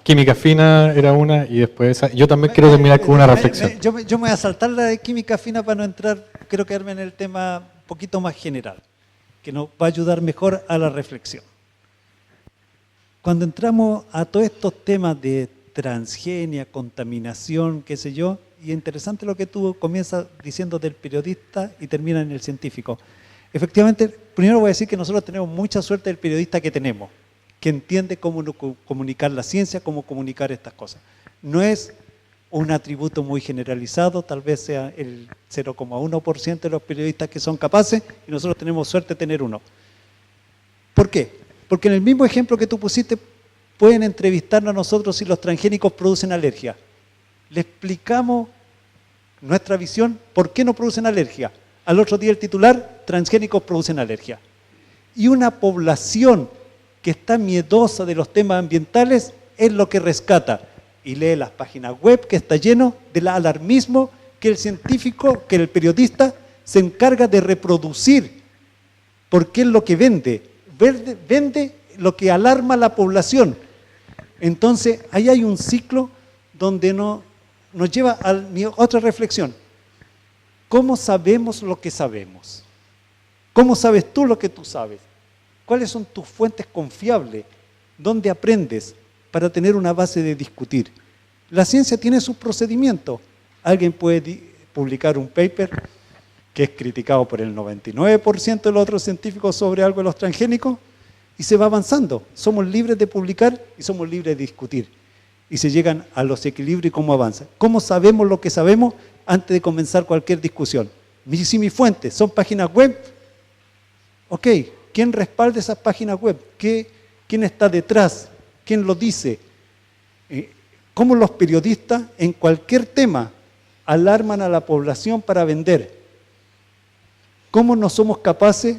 Química fina era una y después esa. Yo también quiero terminar con una reflexión. Yo me voy a saltar la de química fina para no entrar, quiero quedarme en el tema un poquito más general, que nos va a ayudar mejor a la reflexión. Cuando entramos a todos estos temas de transgenia, contaminación, qué sé yo, y interesante lo que tú comienzas diciendo del periodista y termina en el científico. Efectivamente, primero voy a decir que nosotros tenemos mucha suerte del periodista que tenemos, que entiende cómo comunicar la ciencia, cómo comunicar estas cosas. No es un atributo muy generalizado, tal vez sea el 0,1% de los periodistas que son capaces, y nosotros tenemos suerte de tener uno. ¿Por qué? Porque en el mismo ejemplo que tú pusiste, pueden entrevistarnos a nosotros si los transgénicos producen alergia. Le explicamos nuestra visión, por qué no producen alergia. Al otro día el titular, transgénicos producen alergia. Y una población que está miedosa de los temas ambientales es lo que rescata. Y lee las páginas web que está lleno del alarmismo que el científico, que el periodista se encarga de reproducir, porque es lo que vende. Vende lo que alarma a la población. Entonces, ahí hay un ciclo donde nos lleva a otra reflexión. ¿Cómo sabemos lo que sabemos? ¿Cómo sabes tú lo que tú sabes? ¿Cuáles son tus fuentes confiables? ¿Dónde aprendes para tener una base de discutir? La ciencia tiene sus procedimientos. Alguien puede publicar un paper que es criticado por el 99% de los otros científicos sobre algo de los transgénicos, y se va avanzando. Somos libres de publicar y somos libres de discutir. Y se llegan a los equilibrios y cómo avanza. ¿Cómo sabemos lo que sabemos antes de comenzar cualquier discusión? Si mis fuentes son páginas web, ok, ¿quién respalda esas páginas web? ¿Quién está detrás? ¿Quién lo dice? ¿Cómo los periodistas en cualquier tema alarman a la población para vender? ¿Cómo no somos capaces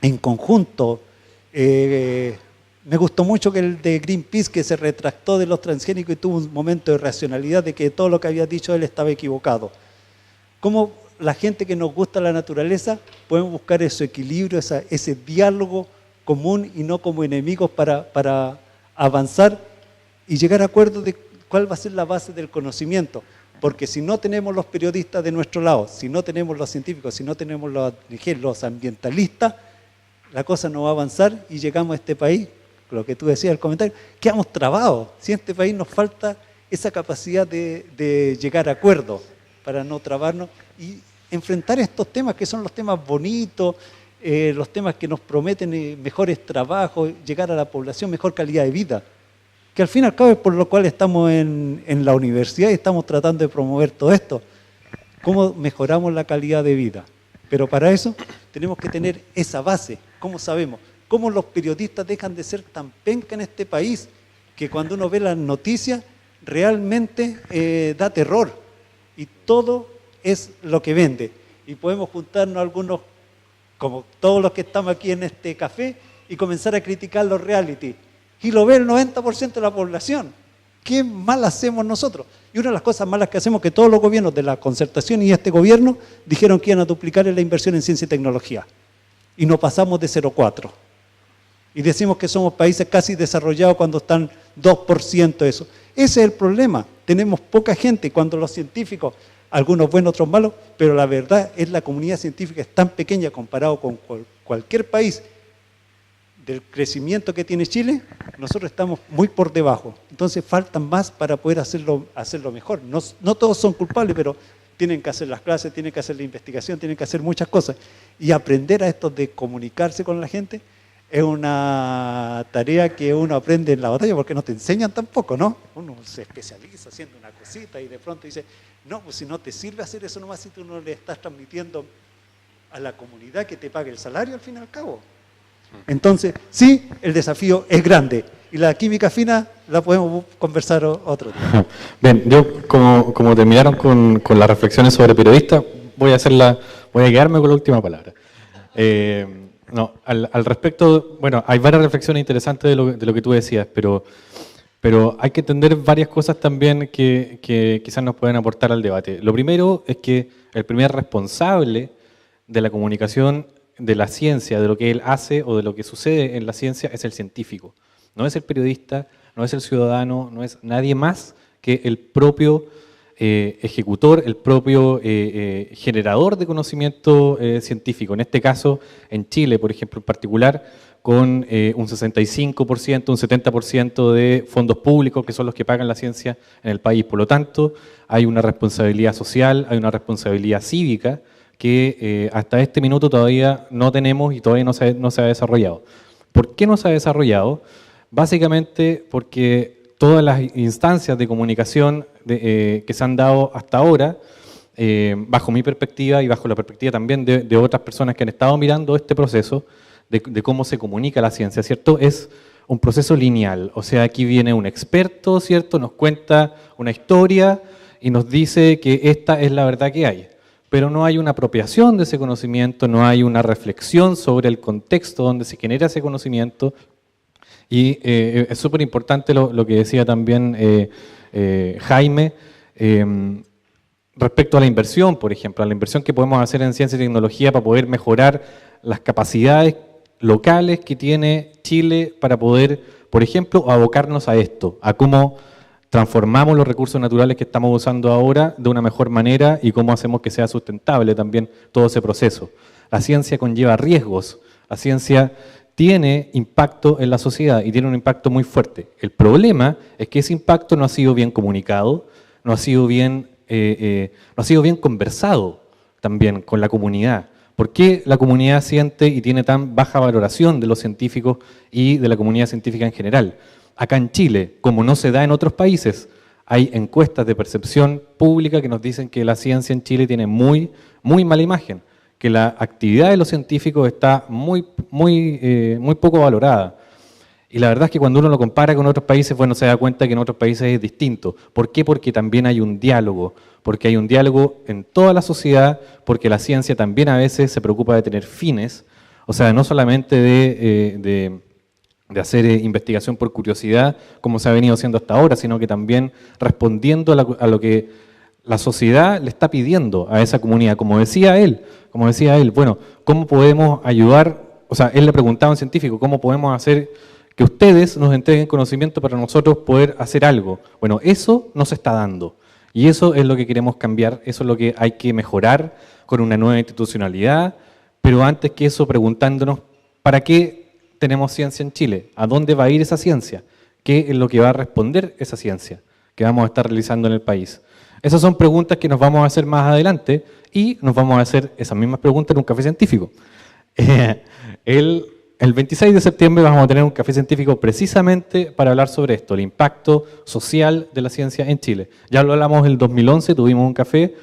en conjunto? Me gustó mucho que el de Greenpeace, que se retractó de los transgénicos y tuvo un momento de racionalidad de que todo lo que había dicho él estaba equivocado. ¿Cómo la gente que nos gusta la naturaleza podemos buscar ese equilibrio, ese diálogo común y no como enemigos para avanzar y llegar a acuerdos de cuál va a ser la base del conocimiento? Porque si no tenemos los periodistas de nuestro lado, si no tenemos los científicos, si no tenemos los ambientalistas, la cosa no va a avanzar y llegamos a este país, lo que tú decías en el comentario, quedamos trabados. Si en este país nos falta esa capacidad de llegar a acuerdos para no trabarnos y enfrentar estos temas que son los temas bonitos, los temas que nos prometen mejores trabajos, llegar a la población, mejor calidad de vida. Que al fin y al cabo es por lo cual estamos en la universidad y estamos tratando de promover todo esto. ¿Cómo mejoramos la calidad de vida? Pero para eso tenemos que tener esa base. ¿Cómo sabemos? ¿Cómo los periodistas dejan de ser tan penca en este país que cuando uno ve las noticias realmente da terror? Y todo es lo que vende. Y podemos juntarnos algunos, como todos los que estamos aquí en este café, y comenzar a criticar los reality. Y lo ve el 90% de la población. ¿Qué mal hacemos nosotros? Y una de las cosas malas que hacemos es que todos los gobiernos de la concertación y este gobierno dijeron que iban a duplicar la inversión en ciencia y tecnología. Y no pasamos de 0,4. Y decimos que somos países casi desarrollados cuando están 2% eso. Ese es el problema. Tenemos poca gente cuando los científicos, algunos buenos, otros malos, pero la verdad es la comunidad científica es tan pequeña comparado con cualquier país del crecimiento que tiene Chile, nosotros estamos muy por debajo. Entonces faltan más para poder hacerlo mejor. No todos son culpables, pero tienen que hacer las clases, tienen que hacer la investigación, tienen que hacer muchas cosas. Y aprender a esto de comunicarse con la gente es una tarea que uno aprende en la batalla porque no te enseñan tampoco, ¿no? Uno se especializa haciendo una cosita y de pronto dice, no, pues si no te sirve hacer eso nomás si tú no le estás transmitiendo a la comunidad que te pague el salario al fin y al cabo. Entonces, sí, el desafío es grande y la química fina la podemos conversar otro día. Bien, yo como terminaron con las reflexiones sobre periodistas, voy a quedarme con la última palabra. No, al respecto, bueno, hay varias reflexiones interesantes de lo que tú decías, pero hay que entender varias cosas también que quizás nos pueden aportar al debate. Lo primero es que el primer responsable de la comunicación de la ciencia, de lo que él hace o de lo que sucede en la ciencia, es el científico. No es el periodista, no es el ciudadano, no es nadie más que el propio ejecutor, el propio generador de conocimiento científico. En este caso, en Chile, por ejemplo, en particular, con un 65%, un 70% de fondos públicos, que son los que pagan la ciencia en el país. Por lo tanto, hay una responsabilidad social, hay una responsabilidad cívica, que hasta este minuto todavía no tenemos y todavía no se ha desarrollado. ¿Por qué no se ha desarrollado? Básicamente porque todas las instancias de comunicación que se han dado hasta ahora, bajo mi perspectiva y bajo la perspectiva también de otras personas que han estado mirando este proceso de cómo se comunica la ciencia, ¿cierto? Es un proceso lineal, o sea, aquí viene un experto, ¿cierto? Nos cuenta una historia y nos dice que esta es la verdad que hay. Pero no hay una apropiación de ese conocimiento, no hay una reflexión sobre el contexto donde se genera ese conocimiento. Y es súper importante lo que decía también Jaime, respecto a la inversión, por ejemplo, a la inversión que podemos hacer en ciencia y tecnología para poder mejorar las capacidades locales que tiene Chile para poder, por ejemplo, abocarnos a esto, a cómo transformamos los recursos naturales que estamos usando ahora de una mejor manera y cómo hacemos que sea sustentable también todo ese proceso. La ciencia conlleva riesgos, la ciencia tiene impacto en la sociedad y tiene un impacto muy fuerte. El problema es que ese impacto no ha sido bien comunicado, no ha sido bien conversado también con la comunidad. ¿Por qué la comunidad siente y tiene tan baja valoración de los científicos y de la comunidad científica en general? Acá en Chile, como no se da en otros países, hay encuestas de percepción pública que nos dicen que la ciencia en Chile tiene muy mala imagen, que la actividad de los científicos está muy poco valorada. Y la verdad es que cuando uno lo compara con otros países, bueno, se da cuenta que en otros países es distinto. ¿Por qué? Porque también hay un diálogo, porque hay un diálogo en toda la sociedad, porque la ciencia también a veces se preocupa de tener fines, o sea, no solamente de hacer investigación por curiosidad, como se ha venido haciendo hasta ahora, sino que también respondiendo a lo que la sociedad le está pidiendo a esa comunidad. Como decía él, bueno, ¿cómo podemos ayudar? O sea, él le preguntaba a un científico, ¿cómo podemos hacer que ustedes nos entreguen conocimiento para nosotros poder hacer algo? Bueno, eso no se está dando. Y eso es lo que queremos cambiar, eso es lo que hay que mejorar con una nueva institucionalidad, pero antes que eso preguntándonos, ¿para qué tenemos ciencia en Chile? ¿A dónde va a ir esa ciencia? ¿Qué es lo que va a responder esa ciencia que vamos a estar realizando en el país? Esas son preguntas que nos vamos a hacer más adelante y nos vamos a hacer esas mismas preguntas en un café científico. El 26 de septiembre vamos a tener un café científico precisamente para hablar sobre esto, el impacto social de la ciencia en Chile. Ya lo hablamos en el 2011, tuvimos un café,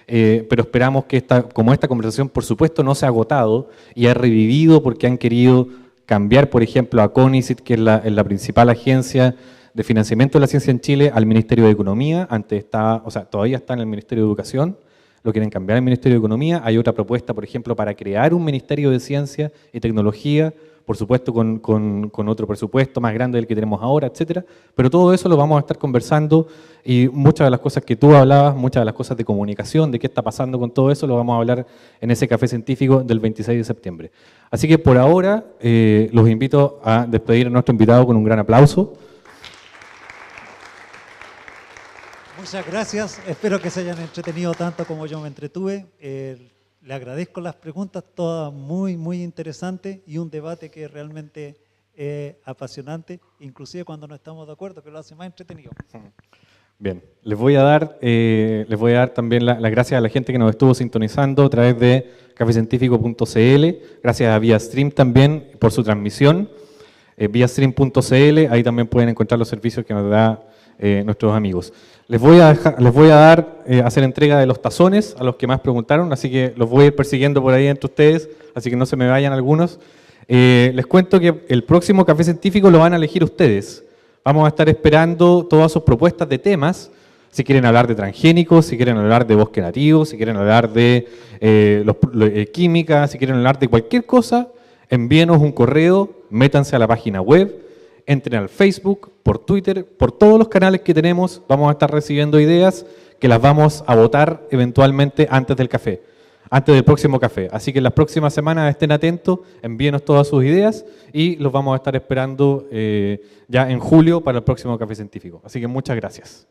pero esperamos que esta conversación, por supuesto, no se ha agotado y ha revivido porque han querido cambiar, por ejemplo, a CONICYT, que es la principal agencia de financiamiento de la ciencia en Chile, al Ministerio de Economía. Antes todavía está en el Ministerio de Educación, lo quieren cambiar al Ministerio de Economía. Hay otra propuesta, por ejemplo, para crear un Ministerio de Ciencia y Tecnología, por supuesto con otro presupuesto más grande del que tenemos ahora, etcétera. Pero todo eso lo vamos a estar conversando y muchas de las cosas que tú hablabas, muchas de las cosas de comunicación, de qué está pasando con todo eso, lo vamos a hablar en ese café científico del 26 de septiembre. Así que por ahora los invito a despedir a nuestro invitado con un gran aplauso. Muchas gracias, espero que se hayan entretenido tanto como yo me entretuve. Le agradezco las preguntas, todas muy interesantes y un debate que realmente es apasionante, inclusive cuando no estamos de acuerdo, que lo hace más entretenido. Bien, les voy a dar también las gracias a la gente que nos estuvo sintonizando a través de cafecientifico.cl, gracias a ViaStream también por su transmisión, ViaStream.cl, ahí también pueden encontrar los servicios que nos da nuestros amigos. Les voy a hacer entrega de los tazones a los que más preguntaron, así que los voy a ir persiguiendo por ahí entre ustedes, así que no se me vayan algunos. Les cuento que el próximo Café Científico lo van a elegir ustedes. Vamos a estar esperando todas sus propuestas de temas, si quieren hablar de transgénicos, si quieren hablar de bosque nativo, si quieren hablar de química, si quieren hablar de cualquier cosa, envíenos un correo, métanse a la página web, entren al Facebook, por Twitter, por todos los canales que tenemos, vamos a estar recibiendo ideas que las vamos a votar eventualmente antes del café, antes del próximo café. Así que en las próximas semanas estén atentos, envíenos todas sus ideas y los vamos a estar esperando ya en julio para el próximo Café Científico. Así que muchas gracias.